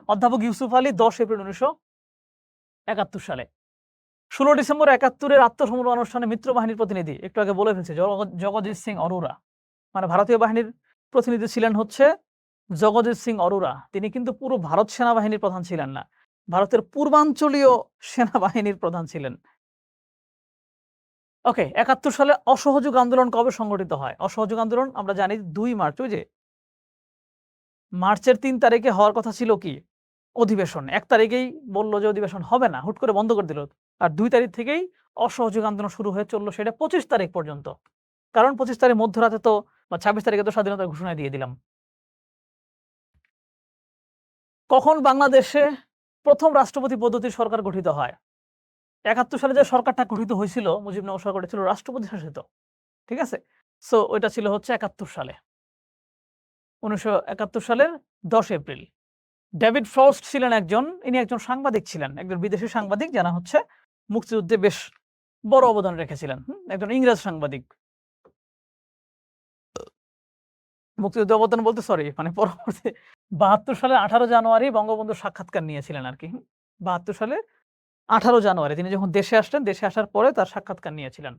অধ্যাপক ইউসুফ আলী ১০ এপ্রিল ১৯৭১ সালে। ১৬ ডিসেম্বর ৭১ আত্মসমর্পণ অনুষ্ঠানে মিত্রবাহিনীর প্রতিনিধি, একটু আগে বলে ফেলছে, জগজিৎ সিং অরোরা, মানে ভারতীয় বাহিনীর প্রতিনিধি ছিলেন হচ্ছে জগজিৎ সিং অরোরা। তিনি কিন্তু পুরো ভারত সেনাবাহিনীর প্রধান ছিলেন না, ভারতের পূর্বাঞ্চলীয় সেনাবাহিনীর প্রধান ছিলেন। ওকে, ৭১ সালে অসহযোগ আন্দোলন কবে সংগঠিত হয়? অসহযোগ আন্দোলন আমরা জানি ২ মার্চ। ওই যে মার্চের ৩ তারিখে হওয়ার কথা ছিল কি অধিবেশন, ১ তারিখেই বলল যে অধিবেশন হবে না, হুট করে বন্ধ করে দিল। আর ২ তারিখ থেকেই অসহযোগ আন্দোলন শুরু হয়ে চলল সেটা ২৫ তারিখ পর্যন্ত। কারণ ২৫ তারিখ মধ্যরাতে তো বা ২৬ তারিখে তো স্বাধীনতার ঘোষণা দিয়ে দিলাম। কখন বাংলাদেশে প্রথম রাষ্ট্রপতি পদ্ধতির সরকার গঠিত হয়? ৭১ সালে যে সরকারটা গঠিত হয়েছিল মুজিবনগর সরকারটা ছিল রাষ্ট্রপতি শাসিত। ঠিক আছে? সো ওইটা ছিল হচ্ছে ৭১ সালে, ১৯৭১ সালের ১০ এপ্রিল। ডেভিড ফ্রস্ট ছিলেন ইনি একজন সাংবাদিক ছিলেন, একজন বিদেশি সাংবাদিক যারা হচ্ছে মুক্তিযুদ্ধে বেশ বড় অবদান রেখেছিলেন। একজন ইংরেজ সাংবাদিক। মুক্তিযুদ্ধে অবদান বলতে মানে পরবর্তী ৭২ সালের ১৮ জানুয়ারি বঙ্গবন্ধুর সাক্ষাৎকার নিয়েছিলেন আরকি। ৭২ সালে ১৮ জানুয়ারি তিনি যখন দেশে আসলেন, দেশে আসার পরে তার সাক্ষাৎকার নিয়েছিলেন।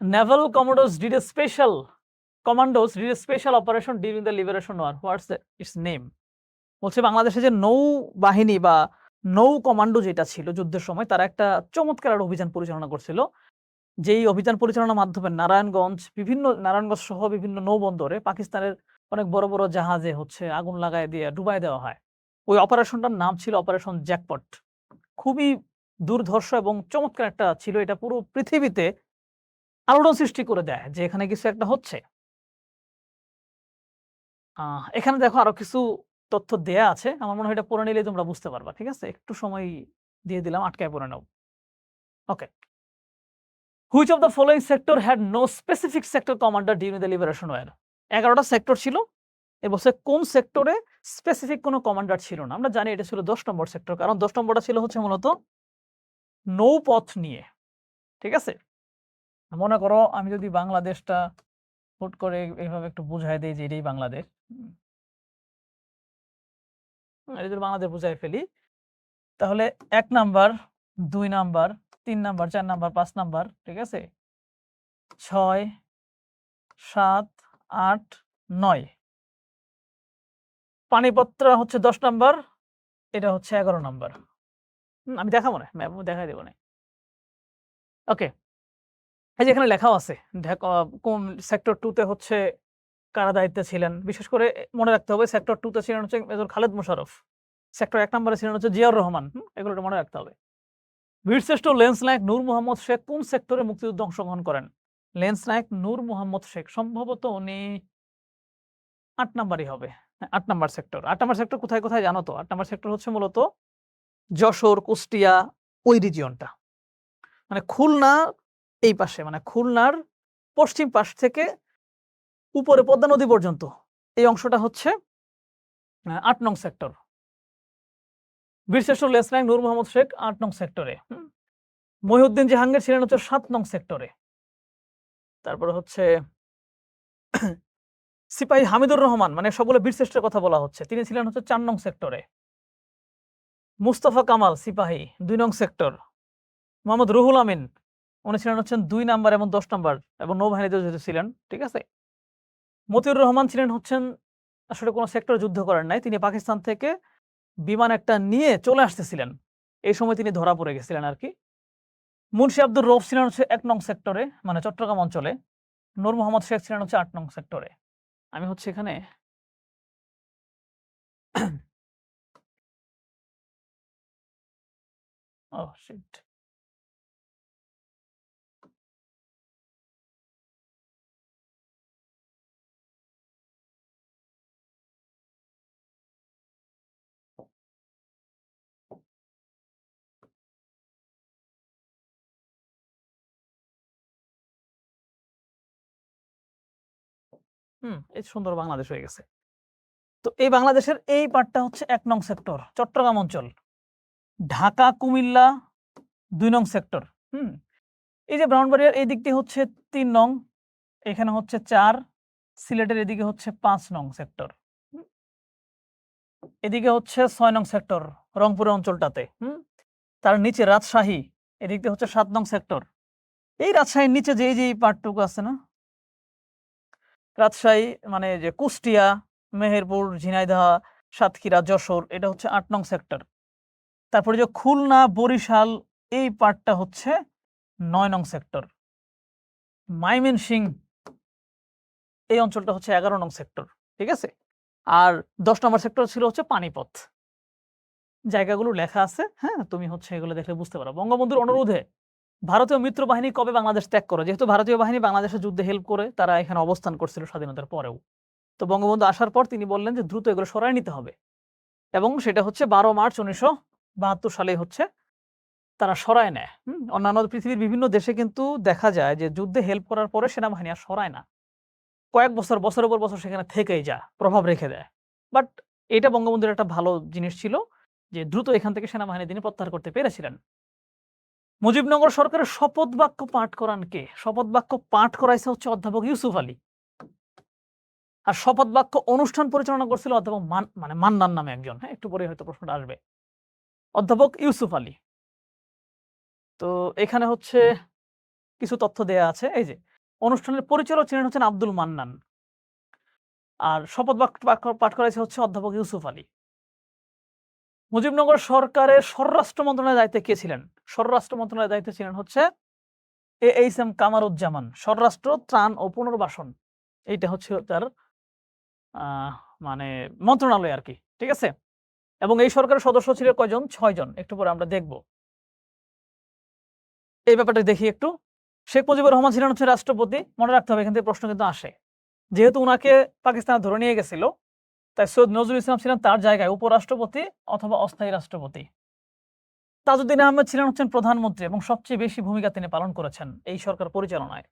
Naval commandos did a special operation during the Liberation War. What's its name? বলছে বাংলাদেশে যে নৌবাহিনী বা নৌ কমান্ডো যেটা ছিল যুদ্ধের সময়, তারা একটা চমৎকার অভিযান পরিচালনা করছিল। যেই অভিযান পরিচালনার মাধ্যমে নারায়ণগঞ্জ সহ বিভিন্ন নৌবন্দরে পাকিস্তানের অনেক বড় বড় জাহাজে হচ্ছে আগুন লাগায় দিয়ে ডুবাই দেওয়া হয়। ওই অপারেশনটার নাম ছিল অপারেশন জ্যাকপট। খুবই দুর্ধর্ষ এবং চমৎকার একটা ছিল। এটা পুরো পৃথিবীতে আলোড়ন সৃষ্টি করে দেয় যে এখানে কিছু একটা হচ্ছে। এখানে দেখো আরো কিছু তথ্য দেয়া আছে। আমার মনে হয় এটা পড়ে নিলেই তোমরা বুঝতে পারবা। ঠিক আছে? একটু সময় দিয়ে দিলাম, আটকায় পড়ে নাও। ওকে। Which of the following sector had no specific sector commander during the Liberation War? ১১টা সেক্টর ছিল। এ বলছে কোন সেক্টরে স্পেসিফিক কোনো কমান্ডার ছিল না। আমরা জানি এটা ছিল ১০ নম্বর সেক্টর। কারণ ১০ নম্বরটা ছিল হচ্ছে মূলত নৌপথ নিয়ে। ঠিক আছে? মনে করো আমি যদি বাংলাদেশটা হুট করে এভাবে একটু বুঝায় দেই যে এটাই বাংলাদেশ। এটা যদি বাংলাদেশ বুঝায় ফেলি, তাহলে ১ number, ২ number, ৩ number, ৪ number, ৫ number, ঠিক আছে? ৬, ৭, ৮, ৯ পানিপত্রা হচ্ছে ১০ নাম্বার, এটা হচ্ছে ১১ নাম্বার। আমি দেখাবো না, ম্যাপও দেখাই দেব না। ওকে। এই যে এখানে লেখাও আছে কোন সেক্টর 2 তে হচ্ছে কারা দায়িত্বে ছিলেন। বিশেষ করে মনে রাখতে হবে সেক্টর 2 তে ছিলেন হচ্ছে মেজর খালেদ মোশাররফ। সেক্টর ১ নম্বরে ছিলেন হচ্ছে জিয়াউর রহমান। এগুলো একটু মনে রাখতে হবে। বীরশ্রেষ্ঠ লেন্স নায়ক নূর মোহাম্মদ শেখ কোন সেক্টরে মুক্তিযুদ্ধে অংশগ্রহণ করেন? লেন্স নায়ক নূর মোহাম্মদ শেখ সম্ভবত উনি ৮ নাম্বারই হবে। হ্যাঁ, ৮ নাম্বার সেক্টর। ৮ নাম্বার সেক্টর কোথায়, কোথায় জানো তো? ৮ নাম্বার সেক্টর হচ্ছে মূলত যশোর, কুষ্টিয়া ওই রিজিয়নটা। মানে খুলনা এই পাশে, মানে খুলনার পশ্চিম পাশ থেকে উপরে পদ্মা নদী পর্যন্ত এই অংশটা হচ্ছে ৮ নং সেক্টর। বীরশ্রেষ্ঠ লেন্স নায়ক নূর মোহাম্মদ শেখ ৮ নং সেক্টরে। মহিউদ্দিন জাহাঙ্গীর ছিলেন হচ্ছে ৭ নং সেক্টরে। তারপরে হচ্ছে সিপাহী হামিদুর রহমান, মানে সবগুলো বীরশ্রেষ্ঠের কথা বলা হচ্ছে। তিনি ছিলেন হচ্ছে ৪ নং সেক্টরে। মুস্তফা কামাল সিপাহী ২ নং সেক্টর। মোহাম্মদ রুহুল আমিন উনি ছিলেন হচ্ছেন ২ নাম্বার এবং ১০ নাম্বার এবং নৌবাহিনীতে যেহেতু ছিলেন, ঠিক আছে? মতিউর রহমান ছিলেন হচ্ছেন আসলে কোন সেক্টরে যুদ্ধ করেন নাই। তিনি পাকিস্তান থেকে বিমান একটা নিয়ে চলে আসতেছিলেন। এই সময় তিনি ধরা পড়ে গেছিলেন আরকি। মুন্সি আব্দুর রউফ ছিলেন হচ্ছে ১ নং সেক্টরে, মানে চট্টগ্রাম অঞ্চলে। নূর মোহাম্মদ শেখ ছিলেন হচ্ছে ৮ নং সেক্টরে। আমি হচ্ছে এখানে ওহ শিট! এই সুন্দর বাংলাদেশ হয়ে গেছে। তো এই বাংলাদেশের এই পার্টটা হচ্ছে ১ নং সেক্টর, চট্টগ্রাম অঞ্চল। ঢাকা, কুমিল্লা ২ নং সেক্টর। হুম? এই যে ব্রাহ্মণবাড়িয়ার এই দিকটি হচ্ছে ৩ নং, এখানে হচ্ছে ৪, সিলেটের এদিকে হচ্ছে ৫ নং সেক্টর। হুম? এদিকে হচ্ছে ৬ নং সেক্টর রংপুরের অঞ্চলটাতে। তার নিচে রাজশাহী, এদিক দিয়ে হচ্ছে ৭ নং সেক্টর। এই রাজশাহীর নিচে যে এই পার্টটুকু আছে না? রাজশাহী মানে যে কুষ্টিয়া, মেহেরপুর, ঝিনাইদহ, সাতক্ষীরা, যশোর এটা হচ্ছে ৮ নং সেক্টর। তারপরে যে খুলনা, বরিশাল এই পার্টটা হচ্ছে ৯ নং সেক্টর। ময়মনসিংহ এই অঞ্চলটা হচ্ছে ১১ নং সেক্টর। ঠিক আছে? আর ১০ নম্বর সেক্টর ছিল হচ্ছে পানিপথ। জায়গাগুলো লেখা আছে, হ্যাঁ? তুমি হচ্ছে এগুলো দেখলে বুঝতে পারো। বঙ্গবন্ধুর অনুরোধে ভারতীয় মিত্র বাহিনী কবে বাংলাদেশ ত্যাগ করে? যেহেতু ভারতীয় বাহিনী বাংলাদেশের যুদ্ধে হেল্প করে, তারা এখানে অবস্থান করছিল স্বাধীনতার পরেও। তো বঙ্গবন্ধু আসার পর তিনি বললেন যে দ্রুত এগুলো সরায় নিতে হবে। এবং সেটা হচ্ছে ১২ মার্চ ১৯৭২ সালে হচ্ছে তারা সরায় নেয়। অন্যান্য পৃথিবীর বিভিন্ন দেশে কিন্তু দেখা যায় যে যুদ্ধে হেল্প করার পরে সেনাবাহিনী আর সরায় না। কয়েক বছর, বছরের পর বছর সেখানে থেকেই যায়, প্রভাব রেখে দেয়। বাট এটা বঙ্গবন্ধুর একটা ভালো জিনিস ছিল যে দ্রুত এখান থেকে সেনাবাহিনী তিনি প্রত্যাহার করতে পেরেছিলেন। মুজিবনগর সরকারের শপথ বাক্য পাঠ করান কে? শপথ বাক্য পাঠ করাইছে হচ্ছে অধ্যাপক ইউসুফ আলী। আর শপথ বাক্য অনুষ্ঠান পরিচালনা করছিল অধ্যাপক মান্নান নামে একজন। হ্যাঁ, একটু পরে হয়তো প্রশ্নটা আসবে। অধ্যাপক ইউসুফ আলী। তো এখানে হচ্ছে কিছু তথ্য দেয়া আছে। এই যে অনুষ্ঠানের পরিচালক ছিলেন হচ্ছেন আব্দুল মান্নান। আর শপথ বাক্য পাঠ করাইছে হচ্ছে অধ্যাপক ইউসুফ আলী। মুজিবনগর সরকারের স্বরাষ্ট্র মন্ত্রণালয়ের দায়িত্বে কে ছিলেন? স্বরাষ্ট্র মন্ত্রণালয়ের দায়িত্বে ছিলেন হচ্ছে এইচ এম কামারুজ্জামান। স্বরাষ্ট্র, ত্রাণ ও পুনর্বাসন। এইটা হচ্ছে তার মানে মন্ত্রণালয় আরকি। ঠিক আছে? এবং এই সরকারের সদস্য ছিল কয়জন? ৬ জন। একটু পরে আমরা দেখব। এই ব্যাপারটা দেখি একটু। শেখ মুজিবুর রহমান ছিলেন হচ্ছে রাষ্ট্রপতি। মনে রাখতে হবে এখান থেকে প্রশ্ন কিন্তু আসে। যেহেতু উনাকে পাকিস্তান ধরে নিয়ে গেছিল, তাই সৈয়দ নজরুল ইসলাম ছিলেন তার জায়গায় উপরাষ্ট্রপতি অথবা অস্থায়ী রাষ্ট্রপতি। তাজউদ্দিন আহমেদ ছিলেন হচ্ছেন প্রধানমন্ত্রী এবং সবচেয়ে বেশি ভূমিকা তিনি পালন করেছেন এই সরকার পরিচালনায়।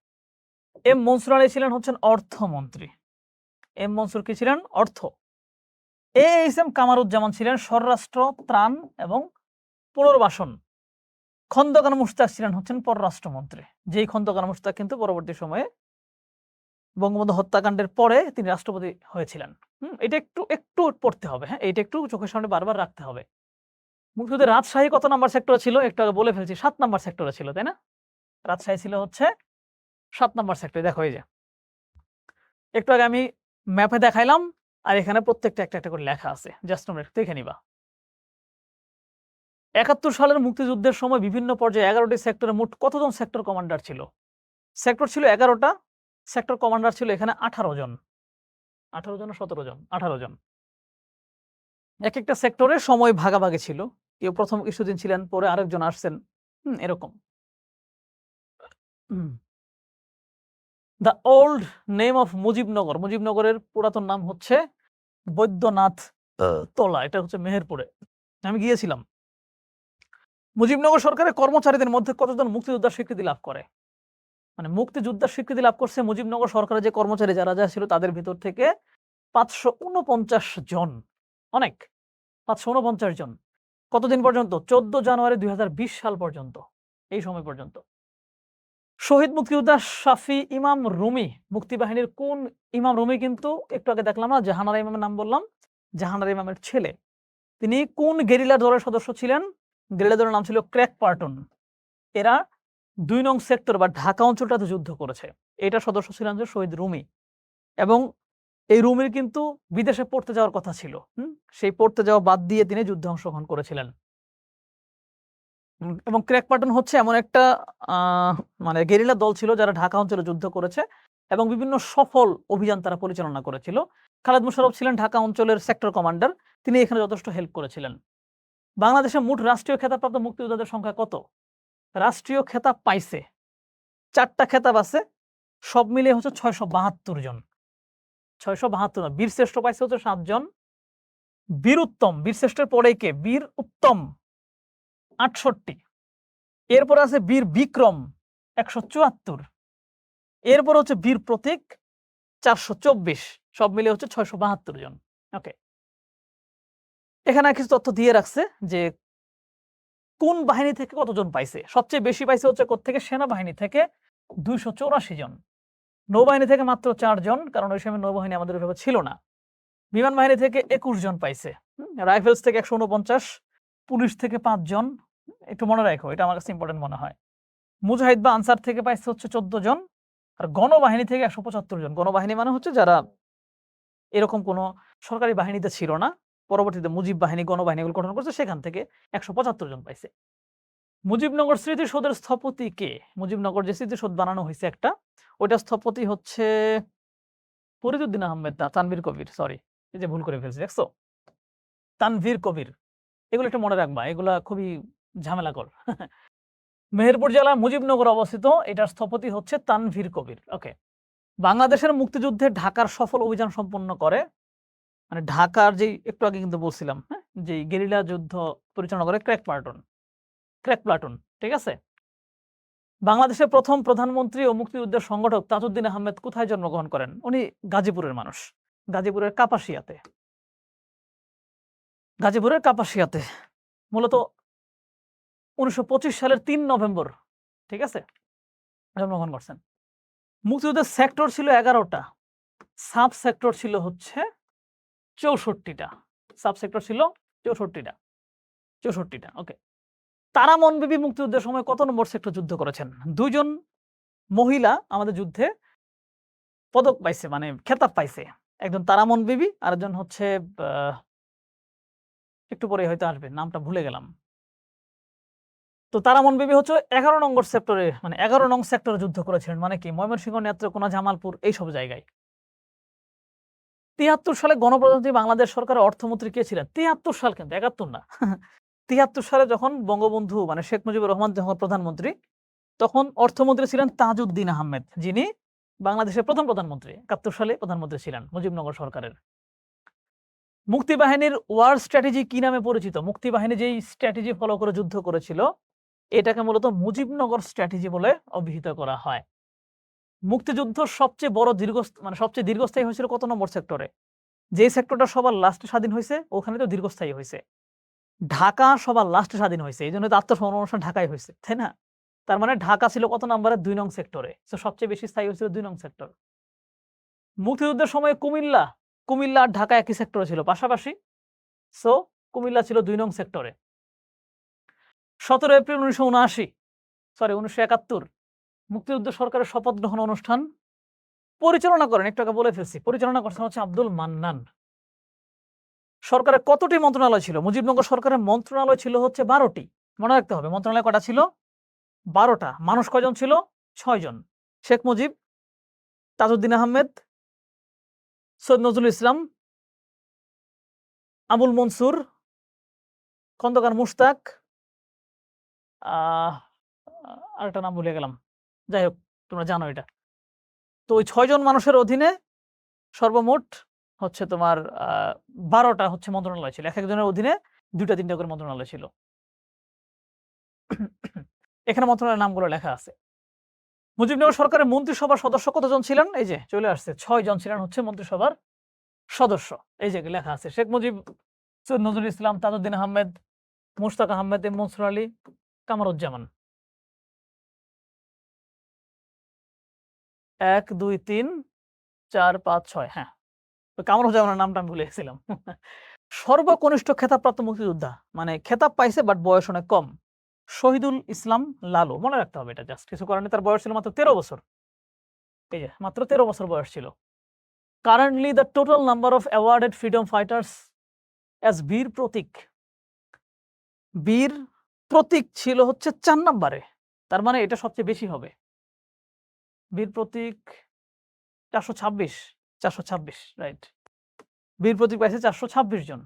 এম মনসুর আলী ছিলেন হচ্ছেন অর্থমন্ত্রী। এম মনসুর কি ছিলেন? অর্থ। এইচ এম কামারুজ্জামান ছিলেন স্বরাষ্ট্র, ত্রাণ এবং পুনর্বাসন। খন্দকার মুশতাক ছিলেন হচ্ছেন পররাষ্ট্রমন্ত্রী। যেই খন্দকার মুশতাক কিন্তু পরবর্তী সময়ে বঙ্গবন্ধু হত্যাকাণ্ডের পরে তিনি রাষ্ট্রপতি হয়েছিলেন। এটা একটু পড়তে হবে, হ্যাঁ? এইটা একটু চোখের সামনে বারবার রাখতে হবে। মুক্তিযুদ্ধে রাজশাহী কত নাম্বার সেক্টরে ছিল? একটু আগে বলে ফেলছি, ৭ নাম্বার সেক্টরে ছিল, তাই না? রাজশাহী ছিল হচ্ছে ৭ নাম্বার সেক্টরে। দেখো এই যে একটু আগে আমি ম্যাপে দেখাইলাম, আর এখানে প্রত্যেকটা একটা করে লেখা আছে। জাস্ট তোমরা একটু দেখে নিবা। ৭১ সালের মুক্তিযুদ্ধের সময় বিভিন্ন পর্যায়ে ১১টি সেক্টরে মোট কতজন সেক্টর কমান্ডার ছিল? সেক্টর ছিল ১১টা, সেক্টর কমান্ডার ছিল এখানে ১৮ জন। ১৮ জন না ১৭ জন? ১৮ জন। একেকটা সেক্টরে সময় ভাগাভাগি ছিল। কেউ ১ম কিছুদিন ছিলেন, পরে আরেকজন আসছেন। এরকম। The old name of Mujibnagar. মুজিবনগরের পুরাতন নাম হচ্ছে বৈদ্যনাথ তলা। এটা হচ্ছে মেহেরপুরে। আমি গিয়েছিলাম। মুজিবনগর সরকারের কর্মচারীদের মধ্যে কতজন মুক্তিযোদ্ধার স্বীকৃতি লাভ করে? মানে মুক্তিযোদ্ধার স্বীকৃতি লাভ করছে মুজিবনগর সরকারের যে কর্মচারী যারা ছিল তাদের ভিতর থেকে ৫৪৯ জন। অনেক। ৫৪৯ জন। কতদিন পর্যন্ত? ১৪ জানুয়ারি ২০২০ সাল পর্যন্ত। এই সময় পর্যন্ত। শহীদ মুক্তিযোদ্ধা শাফি ইমাম রুমি মুক্তিবাহিনীর কোন ইমাম রুমি? কিন্তু একটু আগে দেখলাম না জাহানারা ইমামের নাম বললাম, জাহানারা ইমামের ছেলে। তিনি কোন গেরিলা দলের সদস্য ছিলেন? গেরিলা দলের নাম ছিল ক্র্যাকপার্টন। এরা ২ নং সেক্টর বা ঢাকা অঞ্চলটাতে যুদ্ধ করেছে। এটার সদস্য ছিলেন যে শহীদ রুমি। এবং এই রুমির কিন্তু বিদেশে পড়তে যাওয়ার কথা ছিল। সেই পড়তে যাওয়া বাদ দিয়ে তিনি যুদ্ধে অংশগ্রহণ করেছিলেন। এবং ক্র্যাকপার্টন হচ্ছে এমন একটা মানে গেরিলা দল ছিল যারা ঢাকা অঞ্চলে যুদ্ধ করেছে এবং বিভিন্ন সফল অভিযান তারা পরিচালনা করেছিল। খালেদ মোশাররফ ছিলেন ঢাকা অঞ্চলের সেক্টর কমান্ডার। তিনি এখানে যথেষ্ট হেল্প করেছিলেন। বাংলাদেশে মোট রাষ্ট্রীয় খেতাবপ্রাপ্ত মুক্তিযোদ্ধাদের সংখ্যা কত? রাষ্ট্রীয় খেতাব পাইছে ৪টা খেতাব আছে, সব মিলিয়ে হচ্ছে ৬৭২ জন। ৬৭২ জন। বীরশ্রেষ্ঠ পাইছে হচ্ছে ৭ জন। বীর উত্তম, বীরশ্রেষ্ঠের পরে কে? বীর উত্তম ৬৮। এরপর আছে বীর বিক্রম ১৭৪। এরপর হচ্ছে বীর প্রতীক ৪২৪। সব মিলে হচ্ছে ৬৭২ জন। ওকে। এখানে কিছু তথ্য দিয়ে রাখছে যে কোন বাহিনী থেকে কতজন পাইছে। সবচেয়ে বেশি পাইছে হচ্ছে কোত্থেকে? সেনাবাহিনী থেকে ২৮৪ জন। নৌবাহিনী থেকে মাত্র ৪ জন, কারণ ওই সময় নৌবাহিনী আমাদের ওইভাবে ছিল না। বিমান বাহিনী থেকে ২১ জন পাইছে। রাইফেলস থেকে ১৪৯, পুলিশ থেকে ৫ জন। একটু মনে রাখো, এটা আমার কাছে ইম্পর্টেন্ট মনে হয়। মুজাহিদ বা আনসার থেকে পাইছে হচ্ছে ১৪ জন। আর গণবাহিনী থেকে ১৭৫ জন। গণবাহিনী মানে হচ্ছে যারা এরকম কোনো সরকারি বাহিনীতে ছিল না, পরবর্তীতে মুজিব বাহিনী, গণবাহিনী এগুলো গঠন করছে, সেখান থেকে ১৭৫ জন পাইছে। মুজিবনগর স্মৃতিসৌধের স্থপতি কে? মুজিবনগর যে স্মৃতিসৌধ বানানো হয়েছে একটা, ওইটা স্থপতি হচ্ছে ফরিদউদ্দিন আহমেদ না, তানভীর কবির। সরি, এই যে ভুল করে ফেলছি, দেখছো? তানভীর কবির। এগুলো একটু মনে রাখবা, এগুলা খুবই ঝামেলাকর। মেহেরপুর জেলার মুজিবনগর অবস্থিত। এটার স্থপতি হচ্ছে তানভীর কবির। ওকে। বাংলাদেশের মুক্তিযুদ্ধে ঢাকার সফল অভিযান সম্পন্ন করে, মানে ঢাকার যেই একটু আগে কিন্তু বলছিলাম, হ্যাঁ, যে গেরিলা যুদ্ধ পরিচালনা করে ক্র্যাক প্লাটুন, ঠিক আছে? বাংলাদেশের প্রথম প্রধানমন্ত্রী ও মুক্তিযুদ্ধের সংগঠক তাজউদ্দিন আহমেদ কোথায় জন্মগ্রহণ করেন? উনি গাজীপুরের মানুষ। গাজীপুরের কাপাসিয়াতে। মূলত ১৯২৫ সালের ৩ নভেম্বর, ঠিক আছে, জন্মগ্রহণ করছেন। মুক্তিযুদ্ধের সেক্টর ছিল ১১টা, সাব সেক্টর ছিল হচ্ছে ৬৪টা। সাব সেক্টর ছিল ৬৪টা। ওকে। তারামন বিবি মুক্তিযুদ্ধের সময় কত নম্বর সেক্টর যুদ্ধ করেছেন? ২ জন মহিলা আমাদের যুদ্ধে পদক পাইছে, মানে খেতাব পাইছে। একজন তারামন বিবি, আরেকজন হচ্ছে একটু পরে হয়তো আসবে, নামটা ভুলে গেলাম। তো তারামন বিবি হচ্ছে ১১ নম্বর সেক্টরে, মানে ১১ নং সেক্টরে যুদ্ধ করেছিলেন। মানে কি? ময়মনসিংহ, নেত্রকোনা, জামালপুর এইসব জায়গায়। ৭৩ সালে গণপ্রজাতন্ত্রী বাংলাদেশ সরকারের অর্থমন্ত্রী কে ছিলেন? ৭৩ সাল, কিন্তু ৭১ না। ৭৩ সালে যখন বঙ্গবন্ধু মানে শেখ মুজিবুর রহমান যখন প্রধানমন্ত্রী, তখন অর্থমন্ত্রী ছিলেন তাজউদ্দিন আহমেদ, যিনি বাংলাদেশের প্রথম প্রধানমন্ত্রী। ৭১ সালে প্রধানমন্ত্রী ছিলেন মুজিবনগর সরকারের। মুক্তিবাহিনীর ওয়ার স্ট্র্যাটেজি কি নামে পরিচিত? মুক্তিবাহিনী যেই স্ট্র্যাটেজি ফলো করে যুদ্ধ করেছিল, এটাকে মূলত মুজিবনগর স্ট্র্যাটেজি বলে অভিহিত করা হয়। মুক্তিযুদ্ধ সবচেয়ে বড় সবচেয়ে দীর্ঘস্থায়ী হয়েছিল কত নম্বর সেক্টরে? যে সেক্টরটা সবার লাস্টে স্বাধীন হইছে ওখানে তো দীর্ঘস্থায়ী হইছে। ঢাকা সবার লাস্টে স্বাধীন হইছে। এইজন্য তো আত্মসমর্পণ অনুষ্ঠান ঢাকায় হইছে। তাই না? তার মানে ঢাকা ছিল কত নম্বরে? ২ নং সেক্টরে। সো সবচেয়ে বেশি স্থায়ী হয়েছিল ২ নং সেক্টর। মুক্তিযুদ্ধের সময় কুমিল্লা আর ঢাকা একই সেক্টরে ছিল পাশাপাশি। সো কুমিল্লা ছিল ২ নং সেক্টরে। ১৭ এপ্রিল ১৯৭১ মুক্তিযুদ্ধ সরকারের শপথ গ্রহণ অনুষ্ঠান পরিচালনা করেন, একটু আগে বলে ফেলছি। পরিচালনা করছেন হচ্ছে আব্দুল মান্নান। সরকারের কতটি মন্ত্রণালয় ছিল? মুজিবনগর সরকারের মন্ত্রণালয় ছিল হচ্ছে ১২ টি। মনে রাখতে হবে মন্ত্রণালয় কয়টা ছিল? ১২ টা। মানুষ কয়জন ছিল? ৬ জন। শেখ মুজিব, তাজউদ্দিন আহমেদ, সৈয়দ নজরুল ইসলাম, আবুল মনসুর, খন্দকার মুশতাক, আহ আরেকটা নাম ভুলে গেলাম। যাই হোক, তোমরা জানো এটা। তো ওই ৬ জন মানুষের অধীনে সর্বমোট হচ্ছে তোমার ১২ টা হচ্ছে মন্ত্রণালয় ছিল। একেকজনের অধীনে ২ টা ৩ টা করে মন্ত্রণালয় ছিল। এখানে মন্ত্রণালয়ের নামগুলো লেখা আছে। মুজিবনগর সরকারের মন্ত্রিসভার সদস্য কতজন ছিলেন? এই যে চলে আসছে। ৬ জন ছিলেন হচ্ছে মন্ত্রিসভার সদস্য। এই যে লেখা আছে। শেখ মুজিব, সৈয়দ নজরুল ইসলাম, তাজউদ্দিন আহমেদ, মুশতাক আহমেদ, এম মনসুর আলী, কামারুজ্জামান। ১, ২, ৩, ৪, ৫, ৬ হ্যাঁ। ওই কামারুজ্জামানের নামটা আমি ভুলে গেছিলাম। সর্বকনিষ্ঠ খেতাবপ্রাপ্ত মুক্তিযোদ্ধা মানে খেতাব পাইছে বাট বয়স অনেক কম। শহীদুল ইসলাম লালু। মনে রাখতে হবে এটা, জাস্ট কিছু করার নেই। তার বয়স ছিল মাত্র ১৩ বছর। এই যে মাত্র ১৩ বছর বয়স ছিল। Currently the total number of awarded freedom fighters as বীর প্রতীক। বীর প্রতীক ছিল হচ্ছে ৪ নাম্বারে। তার মানে এটা সবচেয়ে বেশি হবে। বীর প্রতীক ৪২৬, ৪২৬ রাইট। বীর প্রতীক পাইছে ৪২৬ জন।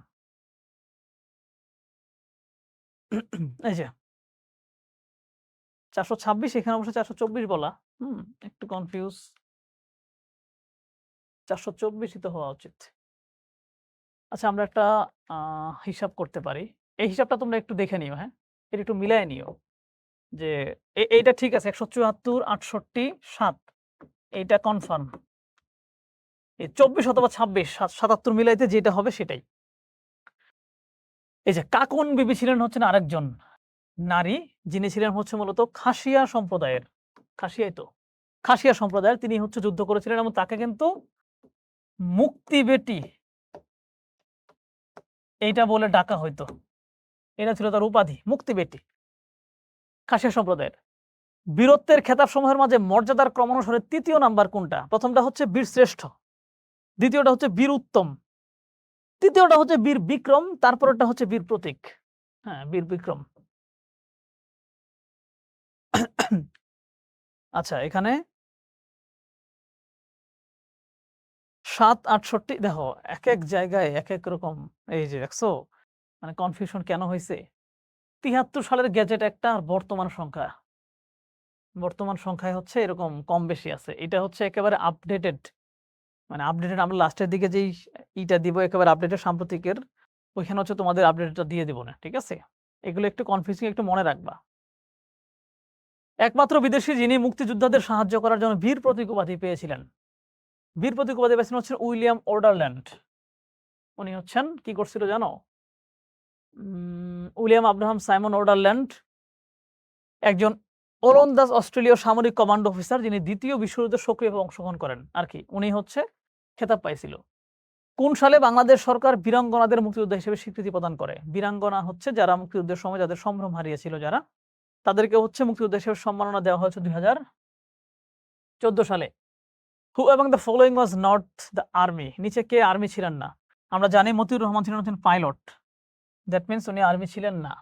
এই যে ৪২৬, এখানে অবশ্য ৪২৪ বলা। একটু কনফিউজ। ৪২৪ই তো হওয়া উচিত। আচ্ছা, আমরা একটা হিসাব করতে পারি। এই হিসাবটা তোমরা একটু দেখে নিও, হ্যাঁ? এটা একটু মিলায় নিও যে এইটা ঠিক আছে ১৭৪, ৬৮, ৭ এইটা কনফার্ম। এই ২৪ অথবা ২৬, ৭৭ মিলাইতে যেটা হবে সেটাই। এই যে কাকন বিবি ছিলেন হচ্ছেন আরেকজন নারী, যিনি ছিলেন হচ্ছে মূলত খাসিয়া সম্প্রদায়ের। খাসিয়াই তো। খাসিয়া সম্প্রদায়ের তিনি হচ্ছে যুদ্ধ করেছিলেন এবং তাকে কিন্তু মুক্তি বেটি এইটা বলে ডাকা হইতো। এটা ছিল তার উপাধি, মুক্তি বেটি। খাসিয়া সম্প্রদায়ের। বীরত্বের খেতাব সমূহের মাঝে মর্যাদার ক্রমানুসারে ৩য় নাম্বার কোনটা? প্রথমটা হচ্ছে বীর শ্রেষ্ঠ, দ্বিতীয়টা হচ্ছে বীর উত্তম, তৃতীয়টা হচ্ছে বীর বিক্রম, তারপরেরটা হচ্ছে বীর প্রতীক। হ্যাঁ, বীর বিক্রম। আচ্ছা, এখানে ৭, ৬৮ দেখো একেক জায়গায় একেক রকম। এই যে দেখছো মানে কনফিউশন কেন হইছে? ৭৩ সালের গেজেট একটা আর বর্তমান সংখ্যায় হচ্ছে এরকম কম বেশি আছে। এটা হচ্ছে একেবারে আপডেটেড। মানে আপডেটেড আমরা লাস্টের দিকে যেই ইটা দিব একেবারে আপডেটেড সাম্প্রতিকের, ওইখানে হচ্ছে তোমাদের আপডেটটা দিয়ে দিব না। ঠিক আছে? এগুলো একটু কনফিউজিং, একটু মনে রাখবা। একমাত্র বিদেশী যিনি মুক্তিযোদ্ধাদের সাহায্য করার জন্য বীর প্রতীক উপাধি পেয়েছিলেন। বীর প্রতীক উপাধি পেয়েছিলেন হচ্ছেন উইলিয়াম ওর্ডারল্যান্ড। উনি হচ্ছেন কি করছিল জানো? উইলিয়াম আব্রাহাম সাইমন ওর্ডারল্যান্ড একজন ওলন্দাজ অস্ট্রেলীয় সামরিক কমান্ডো অফিসার, যিনি দ্বিতীয় বিশ্বযুদ্ধে সক্রিয়ভাবে অংশগ্রহণ করেন আর কি। উনি হচ্ছে খেতাব পাইছিল। কোন সালে বাংলাদেশ সরকার বীরাঙ্গনাদের মুক্তিযোদ্ধা হিসেবে স্বীকৃতি প্রদান করে? বীরাঙ্গনা হচ্ছে যারা মুক্তিযুদ্ধের সময় যাদের সম্ভ্রম হারিয়েছিল, যারা তাদেরকে হচ্ছে মুক্তিযোদ্ধা হিসেবে সম্মাননা দেওয়া হয়েছে ২০১৪ সালে। হু among the following was not the army? নিচে কে আর্মি ছিলেন না? আমরা জানি মতিউর রহমান ছিলেন হচ্ছেন পাইলট। দ্যাট মিনস উনি আর্মি ছিলেন না।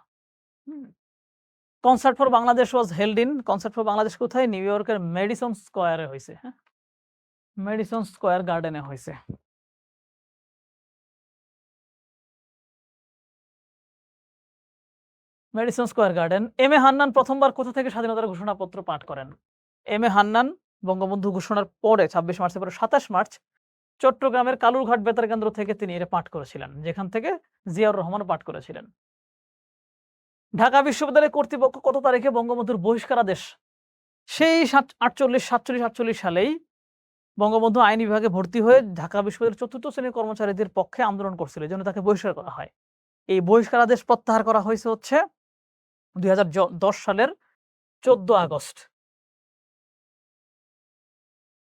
Concert for Bangladesh was held in. Concert for Bangladesh কোথায়? নিউ ইয়র্কের মেডিসন স্কয়ারে হয়েছে। হ্যাঁ, মেডিসন স্কয়ার গার্ডেনে হয়েছে। Medicine square garden. M A Hannan প্রথমবার কোথা থেকে স্বাধীনতার ঘোষণাপত্র পাঠ করেন? এম এ হান্নান বঙ্গবন্ধু ঘোষণার পরে ২৬ মার্চের পরে ২৭ মার্চ চট্টগ্রামের কালুরঘাট বেতার কেন্দ্র থেকে তিনি এটা পাঠ করেছিলেন, যেখান থেকে জিয়াউর রহমান পাঠ করেছিলেন। ঢাকা বিশ্ববিদ্যালয় কর্তৃপক্ষ কত তারিখে বঙ্গবন্ধুর বহিষ্কারাদেশ সেই 48-47 সালেই বঙ্গবন্ধু আইন বিভাগে ভর্তি হয়ে ঢাকা বিশ্ববিদ্যালয়ের ৪র্থ শ্রেণীর কর্মচারীদের পক্ষে আন্দোলন করছিল। এজন্য তাকে বহিষ্কার করা হয়। এই বহিষ্কার আদেশ প্রত্যাহার করা হয়েছে হচ্ছে ২০১০ সালের ১৪ আগস্ট।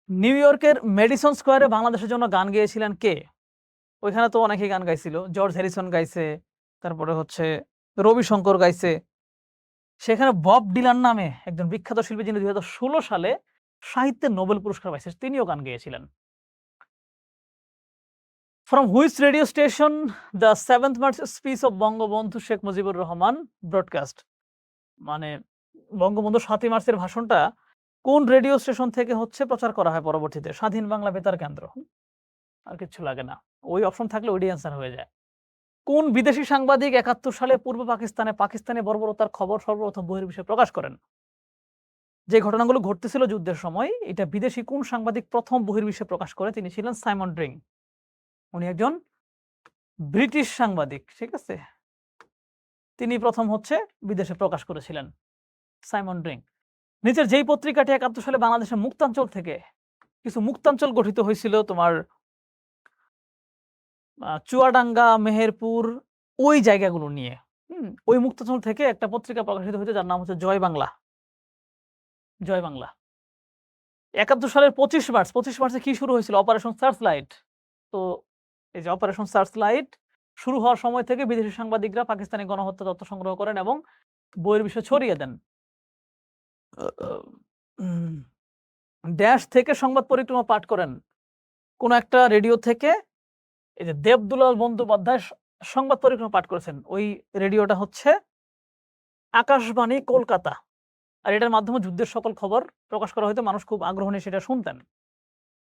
নিউ ইয়র্কের ম্যাডিসন স্কয়ারে বাংলাদেশের জন্য গান গেয়েছিলেন কে? ওইখানে তো অনেকেই গান গাইছিল। জর্জ হ্যারিসন গাইছে, তারপরে হচ্ছে রবি শঙ্কর গাইছে। সেখানে বব ডিলান নামে একজন বিখ্যাত শিল্পী যিনি ২০১৬ সালে সাহিত্যে নোবেল পুরস্কার পাইছেন, তিনিও গান গেয়েছিলেন। From which radio station the 7th March speech of Bangabandhu Sheikh Mujibur Rahman broadcast? মানে বঙ্গবন্ধু ৭ই মার্চের ভাষণটা কোন রেডিও স্টেশন থেকে হচ্ছে প্রচার করা হয় পরবর্তীতে? স্বাধীন বাংলা বেতার কেন্দ্র। আর কিচ্ছু লাগে না। ওই অপশন থাকলে ওইটাই অ্যান্সার হয়ে যায়। কোন বিদেশি সাংবাদিক ৭১ সালে পূর্ব পাকিস্তানে বর্বরতার খবর সর্বপ্রথম বহির্বিশ্বে প্রকাশ করেন? যে ঘটনাগুলো ঘটতেছিল যুদ্ধের সময়, এটা বিদেশি কোন সাংবাদিক প্রথম বহির্বিশ্বে প্রকাশ করে? তিনি ছিলেন সাইমন ড্রিং। উনি একজন ব্রিটিশ সাংবাদিক, ঠিক আছে? তিনি প্রথম হচ্ছে বিদেশে প্রকাশ করেছিলেন, সাইমন ড্রিং। নিচের যেই পত্রিকাটি ৭১ সালে বাংলাদেশের মুক্তাঞ্চল থেকে কিছু মুক্তাঞ্চল গঠিত হয়েছিল তোমার চুয়াডাঙ্গা, মেহেরপুর ওই জায়গাগুলো নিয়ে। ওই মুক্তাঞ্চল থেকে একটা পত্রিকা প্রকাশিত হয়েছে যার নাম হচ্ছে জয় বাংলা। জয় বাংলা। ৭১ সালের ২৫ মার্চে কি শুরু হয়েছিল? Operation search light. তো এই যে অপারেশন সার্চ লাইট শুরু হওয়ার সময় থেকে বিদেশি সাংবাদিকরা পাকিস্তানি গণহত্যা তথ্য সংগ্রহ করেন এবং বহির্বিশ্বে ছড়িয়ে দেন। ড্যাশ থেকে সংবাদ পরিক্রমা পাঠ করেন। কোন একটা রেডিও থেকে এই যে দেবদুলাল বন্দ্যোপাধ্যায় সংবাদ পরিক্রমা পাঠ করেছেন। ওই রেডিওটা হচ্ছে আকাশবাণী কলকাতা। আর এটার মাধ্যমে যুদ্ধের সকল খবর প্রকাশ করা হয়তো, মানুষ খুব আগ্রহ নিয়ে সেটা শুনতেন।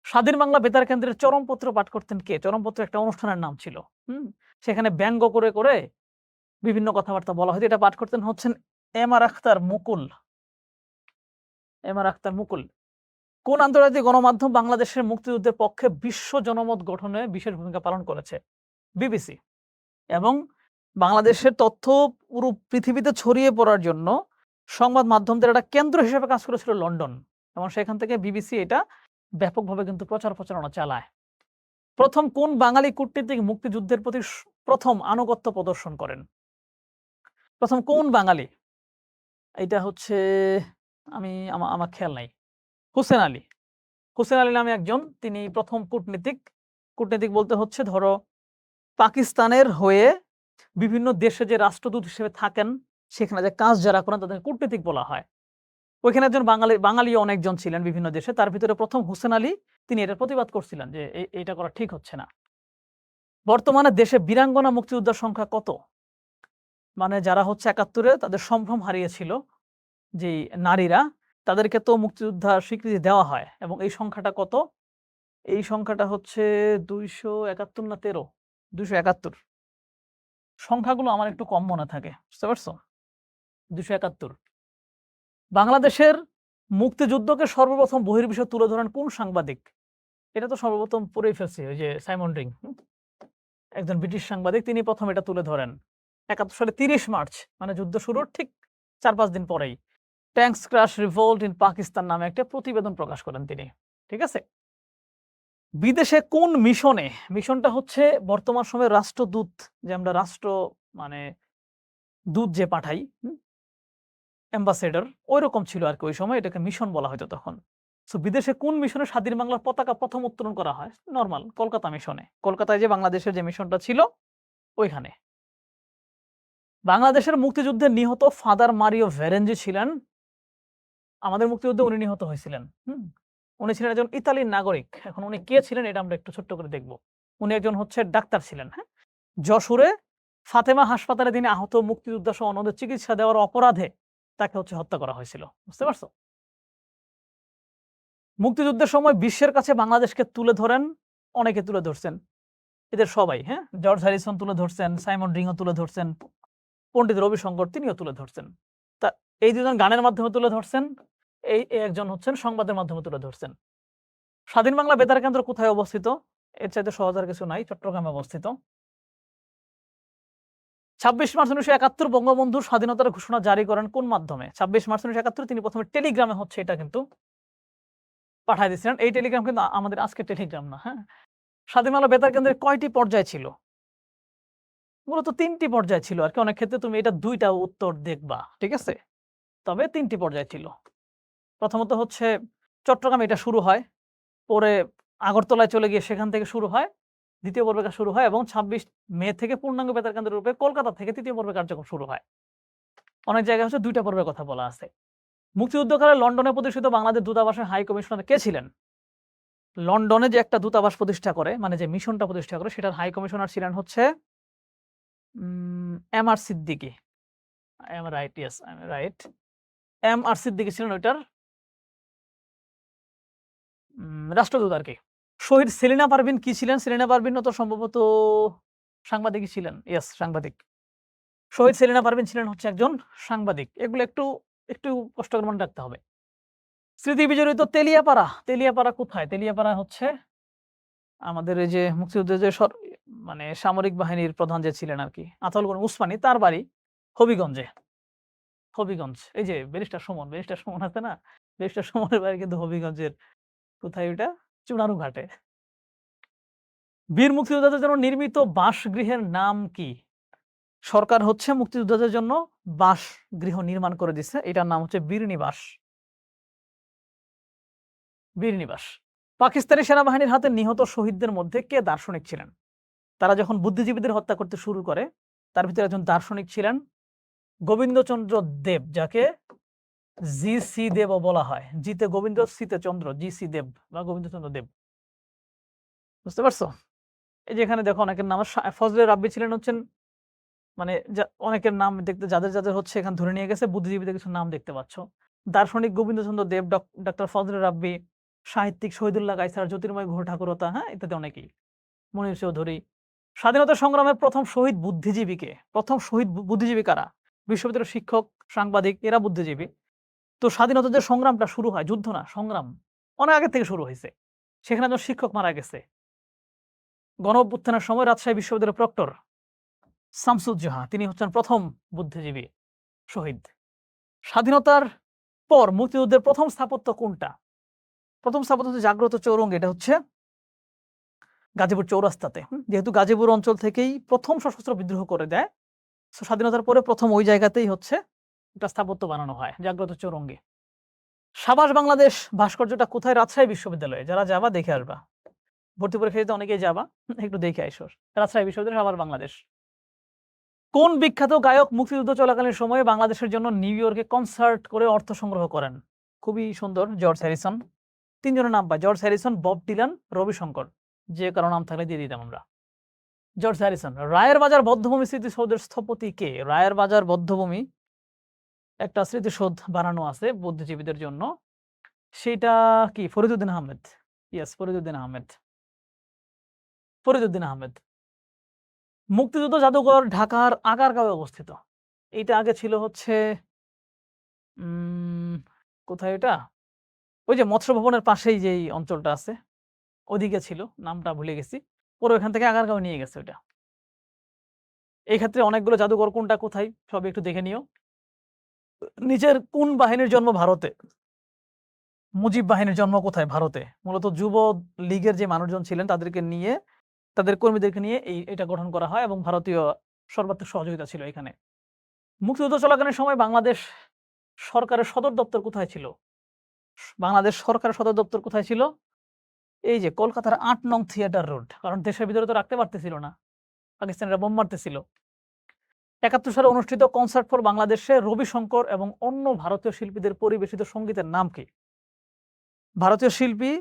স্বাধীন বাংলা বেতার কেন্দ্রের চরমপত্র পাঠ করতেন কে? চরমপত্র একটা অনুষ্ঠানের নাম ছিল। সেখানে ব্যঙ্গ করে করে বিভিন্ন কথাবার্তা বলা হয়তো। এটা পাঠ করতেন হচ্ছেন এম আর আখতার মুকুল। এম আর আখতার মুকুল। কোন আন্তর্জাতিক গণমাধ্যম বাংলাদেশের মুক্তিযুদ্ধের পক্ষে বিশ্ব জনমত গঠনে বিশেষ ভূমিকা পালন করেছে? বিবিসি। এবং বাংলাদেশের তথ্য পুরো পৃথিবীতে ছড়িয়ে পড়ার জন্য সংবাদ মাধ্যমদের একটা কেন্দ্র হিসেবে কাজ করেছিল লন্ডন, এবং সেখান থেকে বিবিসি এটা ব্যাপকভাবে কিন্তু প্রচারণা চালায়। প্রথম কোন বাঙালি কূটনীতিক মুক্তিযুদ্ধের প্রতি প্রথম আনুগত্য প্রদর্শন করেন? প্রথম কোন বাঙালি? এটা হচ্ছে আমার খেয়াল নাই। হুসেন আলী। হুসেন আলী নামে একজন, তিনি প্রথম কূটনীতিক বলতে হচ্ছে ধরো পাকিস্তানের হয়ে বিভিন্ন দেশে যে রাষ্ট্রদূত হিসেবে থাকেন, সেখানে যে কাজ যারা করেন তাদের কূটনীতিক বলা হয়। ওইখানে একজন বাঙালি অনেকজন ছিলেন বিভিন্ন দেশে, তার ভিতরে প্রথম হুসেন আলী, তিনি এটার প্রতিবাদ করছিলেন যে এটা করা ঠিক হচ্ছে না। বর্তমানে দেশে বীরাঙ্গনা মুক্তিযোদ্ধার সংখ্যা কত? মানে যারা হচ্ছে ৭১-এ তাদের সম্ভ্রম হারিয়েছিল, যে নারীরা, তাদেরকে তো মুক্তিযোদ্ধার স্বীকৃতি দেওয়া হয়, এবং এই সংখ্যাটা কত? এই সংখ্যাটা হচ্ছে ২৭১ না ১৩? ২৭১। সংখ্যাগুলো আমার একটু কম মনে থাকে, বুঝতে পারছো? ২৭১। বাংলাদেশের মুক্তিযুদ্ধকে সর্বপ্রথম বহির্বিশ্বে তুলে ধরেন কোন সাংবাদিক? এটা তো সর্বপ্রথম পড়েই ফেলছি, ওই যে সাইমন ড্রিং, একজন ব্রিটিশ সাংবাদিক, তিনি প্রথম এটা তুলে ধরেন ৭১ সালে ৩০ মার্চ, মানে যুদ্ধ শুরুর ঠিক ৪-৫ দিন পরেই। Tanks crush revolt in Pakistan নামে একটা প্রতিবেদন প্রকাশ করেন তিনি, ঠিক আছে? বিদেশে কোন মিশনটা হচ্ছে বর্তমান সময়ে রাষ্ট্রদূত, যে আমরা মানে দূত যে পাঠাই, অ্যাম্বাসেডর, ওইরকম ছিল আর কি ওই সময়, এটাকে মিশন বলা হয়তো তখন। সো বিদেশে কোন মিশনে স্বাধীন বাংলার পতাকা প্রথম উত্তোলন করা হয়? নরমাল কলকাতা মিশনে। কলকাতায় যে বাংলাদেশের যে মিশনটা ছিল ওইখানে। বাংলাদেশের মুক্তিযুদ্ধে নিহত ফাদার মারিও ভেরেঞ্জি ছিলেন, আমাদের মুক্তিযুদ্ধে উনি নিহত হয়েছিলেন। উনি ছিলেন একজন ইতালির নাগরিক। এখন উনি কে ছিলেন এটা আমরা একটু ছোট্ট করে দেখব। উনি একজন হচ্ছে ডাক্তার ছিলেন। যশোরে ফাতেমা হাসপাতালে তিনি আহত মুক্তিযোদ্ধা সহ অন্যদের চিকিৎসা দেওয়ার অপরাধে তাকে হচ্ছে হত্যা করা হয়েছিল, বুঝতে পারছো? মুক্তিযুদ্ধের সময় বিশ্বের কাছে বাংলাদেশকে তুলে ধরেন অনেকে, তুলে ধরছেন এদের সবাই। জর্জ হ্যারিসন তুলে ধরছেন, সাইমন ড্রিংও তুলে ধরছেন, পণ্ডিত রবি শঙ্কর তিনিও তুলে ধরছেন। তা এই দুজন গানের মাধ্যমে তুলে ধরছেন, এই একজন হচ্ছেন সংবাদের মাধ্যমে তুলে ধরছেন। স্বাধীন বাংলা বেতার কেন্দ্র কোথায় অবস্থিত? এর চাইতে সহজ আর কিছু নাই, চট্টগ্রামে অবস্থিত। ২৬ মার্চ ১৯৭১ বঙ্গবন্ধু স্বাধীনতার ঘোষণা জারি করেন কোন মাধ্যমে? ২৬ মার্চ ১৯৭১ তিনি প্রথমে টেলিগ্রামে হচ্ছে এটা কিন্তু পাঠায় দিয়েছিলেন। এই টেলিগ্রাম কিন্তু আমাদের আজকের টেলিগ্রাম না, হ্যাঁ? স্বাধীন বাংলা বেতার কেন্দ্রের কয়টি পর্যায় ছিল? মূলত ৩ টি পর্যায় ছিল আরকি। অনেক ক্ষেত্রে তুমি এটা ২ টা উত্তর দেখবা। ঠিক আছে? তবে ৩ টি পর্যায় ছিল। প্রথমত হচ্ছে চট্টগ্রামে এটা শুরু হয়। পরে আগরতলায় চলে গিয়ে সেখান থেকে শুরু হয়। ২য় পর্বের কাজ শুরু হয় এবং ২৬ মে থেকে পূর্ণাঙ্গ বেতার কেন্দ্রের রূপে কলকাতা থেকে ৩য় পর্বের কার্যক্রম শুরু হয়। অনেক জায়গায় হচ্ছে ২ টা পর্বের কথা বলা আছে। মুক্তিযুদ্ধকালে লন্ডনে প্রতিষ্ঠিত বাংলাদেশ দূতাবাসের হাই কমিশনার কে ছিলেন? লন্ডনে যে একটা দূতাবাস প্রতিষ্ঠা করে, মানে যে মিশনটা প্রতিষ্ঠা করে সেটার হাই কমিশনার ছিলেন হচ্ছে M R. Siddiqui. I am right, yes, I am right. M R. Siddiqui ছিলেন ওইটার রাষ্ট্রদূত আরকি। শহীদ সেলিনা পারভীন কি ছিলেন? সেলিনা পারভীনও তো সম্ভবত সাংবাদিকই ছিলেন। ইয়েস, সাংবাদিক। শহীদ সেলিনা পারভীন ছিলেন হচ্ছে একজন সাংবাদিক। এগুলো একটু কষ্ট করে মনে রাখতে হবে। স্মৃতি বিজড়িত তেলিয়াপাড়া। তেলিয়াপাড়া কোথায়? তেলিয়াপাড়া হচ্ছে আমাদের এই যে মুক্তিযুদ্ধের যে মানে সামরিক বাহিনীর প্রধান যে ছিলেন আরকি, আতাউল করিম উসমানী, তার বাড়ি হবিগঞ্জে। হবিগঞ্জ। এই যে ব্যারিস্টার সুমন আছে না? ব্যারিস্টার সুমনের বাড়ি কিন্তু হবিগঞ্জের কোথায় ওইটা? চুনারুঘাটে। বীর মুক্তিযোদ্ধাদের জন্য নির্মিত বাসগৃহের নাম কি? সরকার হচ্ছে মুক্তিযোদ্ধাদের জন্য বাসগৃহ নির্মাণ করে দিছে। এটার নাম হচ্ছে বীর নিবাস। বীর নিবাস। পাকিস্তানি সেনাবাহিনীর হাতে নিহত শহীদদের মধ্যে কে দার্শনিক ছিলেন? তারা যখন বুদ্ধিজীবীদের হত্যা করতে শুরু করে, তার ভিতরে একজন দার্শনিক ছিলেন গোবিন্দচন্দ্র দেব, যাকে জি.সি. দেবও বলা হয়। জিতে গোবিন্দ, সিতে চন্দ্র, জি.সি. দেব বা গোবিন্দচন্দ্র দেব। বুঝতে পারছো? এই যে এখানে দেখো অনেকের নাম ফজলে রাব্বি ছিলেন হচ্ছেন মানে অনেকের নাম দেখতে যাদের হচ্ছে এখানে ধরে নিয়ে গেছে বুদ্ধিজীবীদের কিছু নাম দেখতে পাচ্ছ। দার্শনিক গোবিন্দচন্দ্র দেব, ডক্টর ফজলে রাব্বি, সাহিত্যিক শহীদুল্লাহ কায়সার, জ্যোতির্ময় গুহ ঠাকুরতা, হ্যাঁ, ইত্যাদি অনেকেই। মনির চৌধুরী। স্বাধীনতা সংগ্রামের প্রথম শহীদ বুদ্ধিজীবী কে? প্রথম শহীদ বুদ্ধিজীবী কারা? বিশ্ববিদ্যালয়ের শিক্ষক, সাংবাদিক, এরা বুদ্ধিজীবী। তো স্বাধীনতার যে সংগ্রামটা শুরু হয়, যুদ্ধ না, সংগ্রাম অনেক আগে থেকে শুরু হয়েছে। সেখানে একজন শিক্ষক মারা গেছে। গণ অভ্যুত্থানের সময় রাজশাহী বিশ্ববিদ্যালয়ের প্রক্টর শামসুজ্জোহা, তিনি হচ্ছেন প্রথম বুদ্ধিজীবী শহীদ। স্বাধীনতার পর মুক্তিযুদ্ধের প্রথম স্থাপত্য কোনটা? প্রথম স্থাপত্য হচ্ছে জাগ্রত চৌরঙ্গি, এটা হচ্ছে গাজীপুর চৌরাস্তাতে। যেহেতু গাজীপুর অঞ্চল থেকেই প্রথম সশস্ত্র বিদ্রোহ করে দেয়, স্বাধীনতার পরে প্রথম ওই জায়গাতেই হচ্ছে একটা স্থাপত্য বানানো হয়, জাগ্রত চৌরঙ্গি। সাবাস বাংলাদেশ ভাস্কর্যটা কোথায়? রাজশাহী বিশ্ববিদ্যালয়ে। যারা যাবা দেখে আসবা। ভর্তি পরীক্ষা দিতে অনেকেই যাবা, একটু দেখে আইসো। রাজশাহী বিশ্ববিদ্যালয়, সাবাস বাংলাদেশ। কোন বিখ্যাত গায়ক মুক্তিযুদ্ধ চলাকালীন সময়ে বাংলাদেশের জন্য নিউ ইয়র্কে কনসার্ট করে অর্থ সংগ্রহ করেন? খুবই সুন্দর, জর্জ হ্যারিসন। ৩ জনের নাম পাই, George Harrison, Bob Dylan, Ravi Shankar. যে কারো নাম থাকলে দিয়ে দিতাম আমরা। George Harrison. রায়ের বাজার বধ্যভূমি স্মৃতিসৌধের স্থপতি কে? রায়ের বাজার বধ্যভূমি একটা স্মৃতিসৌধ বানানো আছে বুদ্ধিজীবীদের জন্য। সেটা কি? ফরিদউদ্দিন আহমেদ। ইয়েস, ফরিদউদ্দিন আহমেদ। ফরিদউদ্দিন আহমেদ। মুক্তিযুদ্ধ জাদুঘর ঢাকার আগারগাঁওয়ে অবস্থিত। এইটা আগে ছিল হচ্ছে কোথায় এটা? ওই যে মৎস্য ভবনের পাশেই যেই অঞ্চলটা আছে, ওদিকে ছিল, নামটা ভুলে গেছি। পরে ওখান থেকে আগারগাঁও নিয়ে গেছে ওইটা। এই ক্ষেত্রে অনেকগুলো জাদুঘর কোনটা কোথায় সবই একটু দেখে নিও। নিচের কোন বাহিনীর জন্ম ভারতে? মুজিব বাহিনীর জন্ম কোথায়? ভারতে। মূলত যুব লীগের যে মানুষজন ছিলেন তাদেরকে নিয়ে, তাদের কর্মীদেরকে নিয়ে এটা গঠন করা হয় এবং ভারতীয় সর্বাত্মক সহযোগিতা ছিল এখানে। মুক্তিযুদ্ধ চলাকালীন সময় বাংলাদেশ সরকারের সদর দপ্তর কোথায় ছিল? বাংলাদেশ সরকারের সদর দপ্তর কোথায় ছিল? এই যে কলকাতার ৮ নং থিয়েটার রোড। কারণ দেশের ভিতরে তো রাখতে পারতেছিল না, পাকিস্তানিরা বোম মারতেছিল। ৭১ সালে অনুষ্ঠিত কনসার্ট ফর বাংলাদেশে রবি শঙ্কর এবং অন্য ভারতীয় শিল্পীদের পরিবেশিত সঙ্গীতের নাম কি? ভারতীয় শিল্পী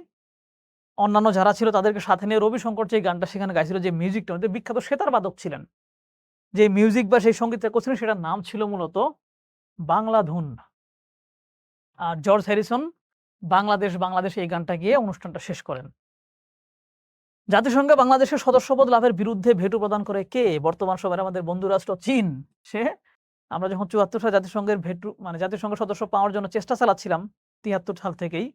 অন্যান্য যারা ছিল তাদেরকে সাথে নিয়ে রবি শঙ্কর যে গানটা সেখানে গাইছিল, যে মিউজিকটা, বিখ্যাত সেতার বাদক ছিলেন, যে মিউজিক বা সেই সঙ্গীতটা করছিলেন সেটার নাম ছিল মূলত বাংলা ধুন। আর জর্জ হ্যারিসন বাংলাদেশ বাংলাদেশ এই গানটা গিয়ে অনুষ্ঠানটা শেষ করেন। জাতিসংঘে বাংলাদেশের সদস্যপদ লাভের বিরুদ্ধে ভেটো প্রদান করে কে? বর্তমান সময়ের আমাদের বন্ধু রাষ্ট্র চীন। সে আমরা যখন ৭৪ সালে জাতিসংঘের জাতিসংঘ সদস্য পাওয়ার জন্য চেষ্টা চালাচ্ছিলাম ৭৩ সাল থেকেই,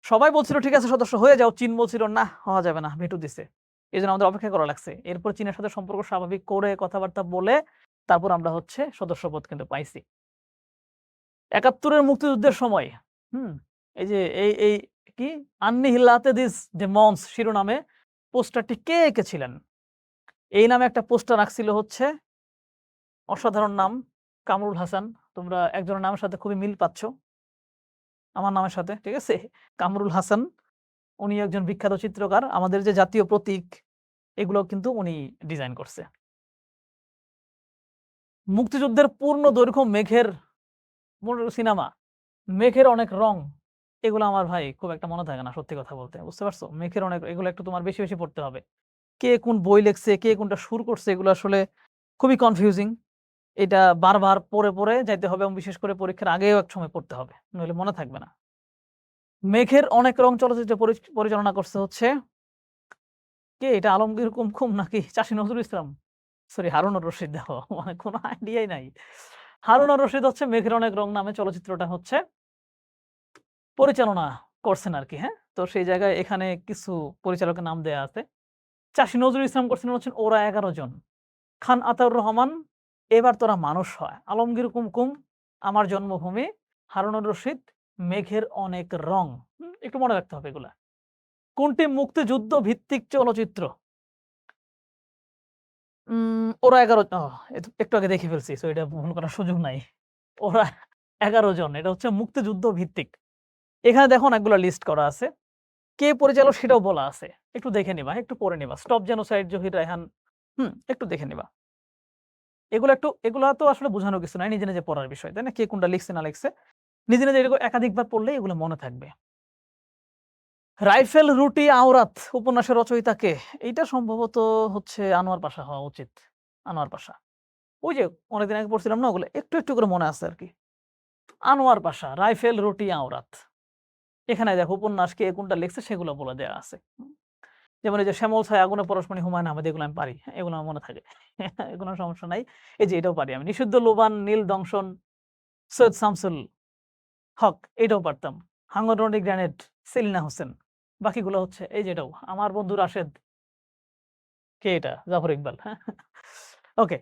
সবাই বলছিল ঠিক আছে সদস্য হয়ে যাও, চীন বলছিল না, হওয়া যাবে না, ভেটো দিছে। এজন্য আমাদের অপেক্ষা করা লাগছে। এরপর চীনের সাথে সম্পর্ক স্বাভাবিক করে কথাবার্তা বলে তারপর আমরা হচ্ছে সদস্যপদ কিন্তু পাইছি। ৭১ এর মুক্তিযুদ্ধের সময়, হুম? এই যে এই কি আন্নিহিলাতে দিস ডেমন্স শিরোনামে পোস্টারটি কে এঁকেছিলেন? এই নামে একটা পোস্টার আঁকছিল হচ্ছে অসাধারণ নাম কামরুল হাসান। তোমরা একজনের নামের সাথে খুবই মিল পাচ্ছ। আমার নামের সাথে, ঠিক আছে? কামরুল হাসান। উনি একজন বিখ্যাত চিত্রকার। আমাদের যে জাতীয় প্রতীক এগুলো কিন্তু উনি ডিজাইন করছে। মুক্তিযুদ্ধের পূর্ণ দৈর্ঘ্য মেঘের সিনেমা, মেঘের অনেক রং। এগুলো আমার ভাই খুব একটা মনে থাকে না সত্যি কথা বলতে। বুঝতে পারছো? মেঘের অনেক এগুলো একটু তোমার বেশি পড়তে হবে। কে কোন বই লেখছে, কে কোনটা সুর করছে এগুলো আসলে খুবই কনফিউজিং। এটা বারবার পড়ে যাইতে হবে এবং বিশেষ করে পরীক্ষার আগেও একসময় পড়তে হবে। নইলে মনে থাকবে না। মেঘের অনেক রং চলচ্চিত্র পরিচালনা করছে হচ্ছে কে এটা আলমগীর কুমকুম নাকি চাষী নজরুল ইসলাম? সরি হারুনুর রশিদ দেখো মানে কোনো আইডিয়াই নাই। হারুনুর রশিদ হচ্ছে মেঘের অনেক রং নামে চলচ্চিত্রটা হচ্ছে পরিচালনা করছেন আরকি, হ্যাঁ? তো সেই জায়গায় এখানে কিছু পরিচালকের নাম দেয়া আছে। চাষী নজরুল ইসলাম করছিলেন হচ্ছেন ওরা ১১ জন। খান আতাউর রহমান এবার তোরা মানুষ হয়। আলমগীর কুমকুম আমার জন্মভূমি, হারুনুর রশিদ মেঘের অনেক রং। একটু মনে রাখতে হবে এগুলা। কোনটি মুক্তিযুদ্ধ ভিত্তিক চলচ্চিত্র? ওরা ১১ একটু আগে দেখে ফেলছি। সো এটা ভুল করার সুযোগ নাই। ওরা ১১ জন। এটা হচ্ছে মুক্তিযুদ্ধ ভিত্তিক। এখানে দেখো অনেকগুলা লিস্ট করা আছে। কে পরিচালক সেটাও বলা আছে। একটু দেখে নিবা, একটু পড়ে নিবা। Stop genocide Zahir Raihan. একটু দেখে নিবা। এগুলা তো আসলে বোঝানোর কিছু নাই। নিজে পড়ার বিষয়। তাই না? কে কোনটা লিখছে না লিখছে। নিজে এরকম একাধিকবার পড়লে এগুলো মনে থাকবে। রাইফেল রুটি আওরাত উপন্যাসের রচয়িতা কে? এইটা সম্ভবত হচ্ছে আনোয়ার পাশা হওয়া উচিত। আনোয়ার পাশা। ওই যে অনেকদিন আগে পড়ছিলাম না ওগুলো একটু করে মনে আছে আরকি। আনোয়ার পাশা, রাইফেল রুটি আওরাত। এখানে দেখো উপন্যাস কে কোনটা লিখছে সেগুলো বলে দেয়া আছে। যেমন এই যে শ্যামল ছায়া আগুনে পরশমণি হুমায়ুন আহমেদ এগুলো আমি পারি। হ্যাঁ, এগুলো আমার মনে থাকে। কোনো সমস্যা নাই। এই যে এটাও পারি আমি। নিষিদ্ধ লোবান, নীল দংশন, সৈয়দ শামসুল হক এটাও পারতাম। হাঙ্গররনি গ্রেনেড, সেলিনা হোসেন। বাকিগুলো হচ্ছে এই যে এটাও আমার বন্ধু রাশেদ। কে এটা? জাফর ইকবাল। ওকে।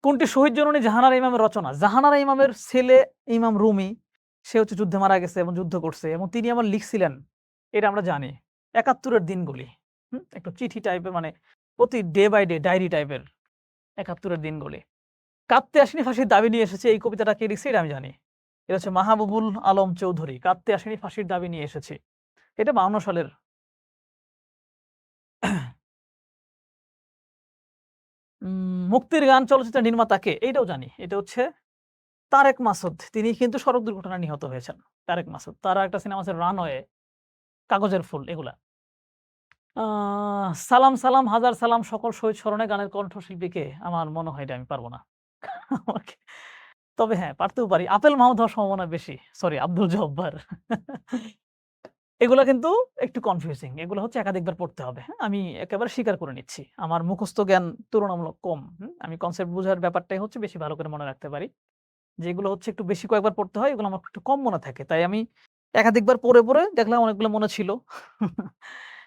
কোনটি শহীদ জননী জাহানারা ইমামের রচনা? জাহানারা ইমামের ছেলে ইমাম রুমি সে হচ্ছে যুদ্ধে মারা গেছে এবং যুদ্ধ করছে এবং তিনি আমার লিখছিলেন। এটা আমরা জানি। ৭১ এর দিনগুলি। একটু চিঠি টাইপের মানে প্রতি ডে বাই ডে ডায়েরি টাইপের ৭১ এর দিনগুলি। কাঁদতে আসেনি ফাঁসির দাবি নিয়ে এসেছে এই কবিতাটা কে লিখছে এটা আমি জানি। এটা হচ্ছে মাহবুবুল আলম চৌধুরী। কাঁদতে আসেনি ফাঁসির দাবি নিয়ে এসেছি। এটা ৫২ সালের। মুক্তির গান চলচ্চিত্রের নির্মাতা কে? এইটাও জানি। এটা হচ্ছে তারেক মাসুদ। তিনি কিন্তু সড়ক দুর্ঘটনায় নিহত হয়েছেন। তারেক মাসুদ। তার একটা সিনেমা আছে রানওয়ে, কাগজের ফুল এগুলা। আ সালাম সালাম হাজার সালাম সকল শহীদ স্মরণে গানের কণ্ঠশিল্পী কে? আমার মনে হয় এটা আমি পারব না। আমাকে তবে হ্যাঁ, পারতেও পারি। আপেল মাহমুদ হওয়ার সম্ভাবনা বেশি। সরি আব্দুল জব্বার। এগুলা কিন্তু একটু কনফিউজিং। এগুলো হচ্ছে একাধিকবার পড়তে হবে। হ্যাঁ? আমি একেবারে স্বীকার করে নিচ্ছি। আমার মুখস্থ জ্ঞান তুলনামূলক কম। আমি কনসেপ্ট বোঝার ব্যাপারটাই হচ্ছে বেশি ভালো করে মনে রাখতে পারি। যেগুলো হচ্ছে একটু বেশি কয়েকবার পড়তে হয় এগুলো আমার একটু কম মনে থাকে। তাই আমি একাধিকবার পড়ে দেখলাম অনেকগুলো মনে ছিল।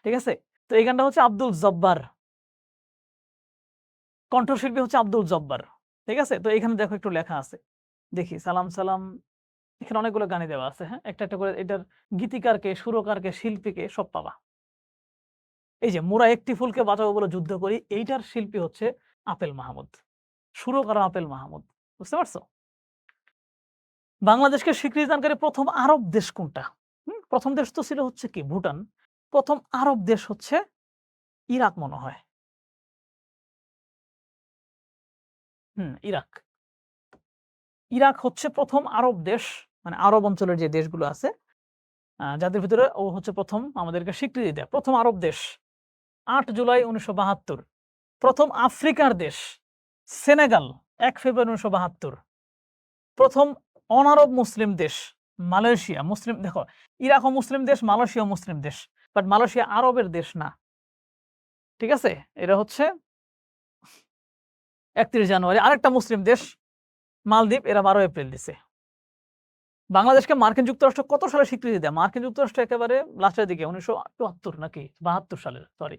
ঠিক আছে? তো এই গানটা হচ্ছে আব্দুল জব্বার। কণ্ঠশিল্পী হচ্ছে আব্দুল জব্বার। ঠিক আছে? তো এখানে দেখো একটু লেখা আছে। দেখি সালাম সালাম এখানে অনেকগুলো গানই দেওয়া আছে। হ্যাঁ? একটা করে এটার গীতিকার কে, সুরকার কে, শিল্পী কে সব পাবা। এই যে মোরা একটি ফুলকে বাঁচাবো বলে যুদ্ধ করি এইটার শিল্পী হচ্ছে আপেল মাহমুদ। সুরকার আপেল মাহমুদ। বুঝতে পারছো? বাংলাদেশকে স্বীকৃতিদানকারী প্রথম আরব দেশ কোনটা? প্রথম দেশ তো ছিল হচ্ছে কি ভুটান। প্রথম আরব দেশ হচ্ছে ইরাক মনে হয়। ইরাক। ইরাক হচ্ছে প্রথম আরব দেশ মানে আরব অঞ্চলের যে দেশগুলো আছে যাদের ভিতরে ও হচ্ছে প্রথম আমাদেরকে স্বীকৃতি দেয়। প্রথম আরব দেশ ৮ জুলাই ১৯৭২। প্রথম আফ্রিকার দেশ সেনেগাল ১ ফেব্রুয়ারি ১৯৭২। প্রথম অনারব মুসলিম দেশ মালয়েশিয়া মুসলিম দেখো ইরাকও মুসলিম দেশ, মালয়েশিয়াও মুসলিম দেশ। বাট মালয়েশিয়া আরবের দেশ না। ঠিক আছে? এটা হচ্ছে ৩১ জানুয়ারি। আরেকটা মুসলিম দেশ মালদ্বীপ এরা ১২ এপ্রিল দিছে। বাংলাদেশকে মার্কিন যুক্তরাষ্ট্র কত সালে স্বীকৃতি দেয়? মার্কিন যুক্তরাষ্ট্র একেবারে লাস্টের দিকে ১৯৭৪ নাকি ৭২ সালে, সরি।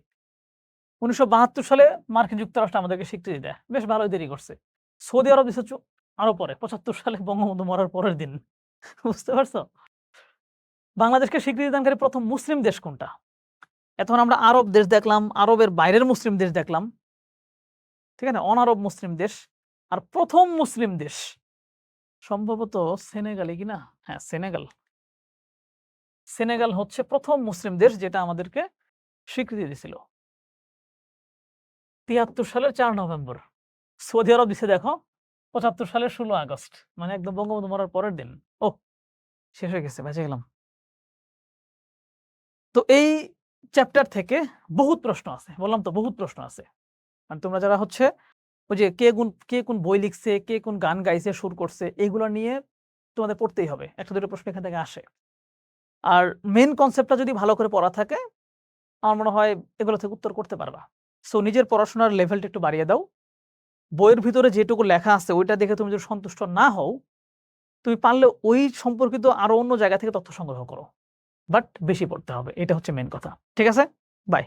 ১৯৭২ সালে মার্কিন যুক্তরাষ্ট্র আমাদেরকে স্বীকৃতি দেয়। বেশ ভালোই দেরি করছে। সৌদি আরব দিছে আরো পরে ৭৫ সালে বঙ্গবন্ধু মরার পরের দিন। বুঝতে পারছো? বাংলাদেশকে স্বীকৃতি দানকারী প্রথম মুসলিম দেশ কোনটা? এতক্ষণ আমরা আরব দেশ দেখলাম, আরবের বাইরের মুসলিম দেশ দেখলাম। ঠিক আছে? অনারব মুসলিম দেশ। আর প্রথম মুসলিম দেশ সম্ভবত সেনেগালই কিনা? হ্যাঁ, সেনেগাল। সেনেগাল হচ্ছে প্রথম মুসলিম দেশ যেটা আমাদেরকে স্বীকৃতি দিছিল। ৭৩ সালের ৪ নভেম্বর। সৌদি আরব দিছে দেখো ৭৫ সালের ১৬ আগস্ট। মানে একদম বঙ্গবন্ধু মরার পরের দিন। ওহ! শেষ হয়ে গেছে, বেঁচে গেলাম। তো এই চ্যাপ্টার থেকে বহুত প্রশ্ন আছে। বললাম তো বহুত প্রশ্ন আছে। মানে তোমরা যারা হচ্ছে ওই যে কে কোন বই লিখছে, কে কোন গান গাইছে, সুর করছে এগুলো নিয়ে তোমাদের পড়তেই হবে। ১-২টো প্রশ্ন এখান থেকে আসে। আর মেইন কনসেপ্টটা যদি ভালো করে পড়া থাকে আমার মনে হয় এগুলো থেকে উত্তর করতে পারবা। সো নিজের পড়াশোনার লেভেলটা একটু বাড়িয়ে দাও। বইয়ের ভিতরে যেটুকু লেখা আছে ওইটা দেখে তুমি যদি সন্তুষ্ট না হও, তুমি পারলে ওই সম্পর্কিত আরো অন্য জায়গা থেকে তথ্য সংগ্রহ করো। বাট বেশি পড়তে হবে। এটা হচ্ছে মেইন কথা। ঠিক আছে? বাই।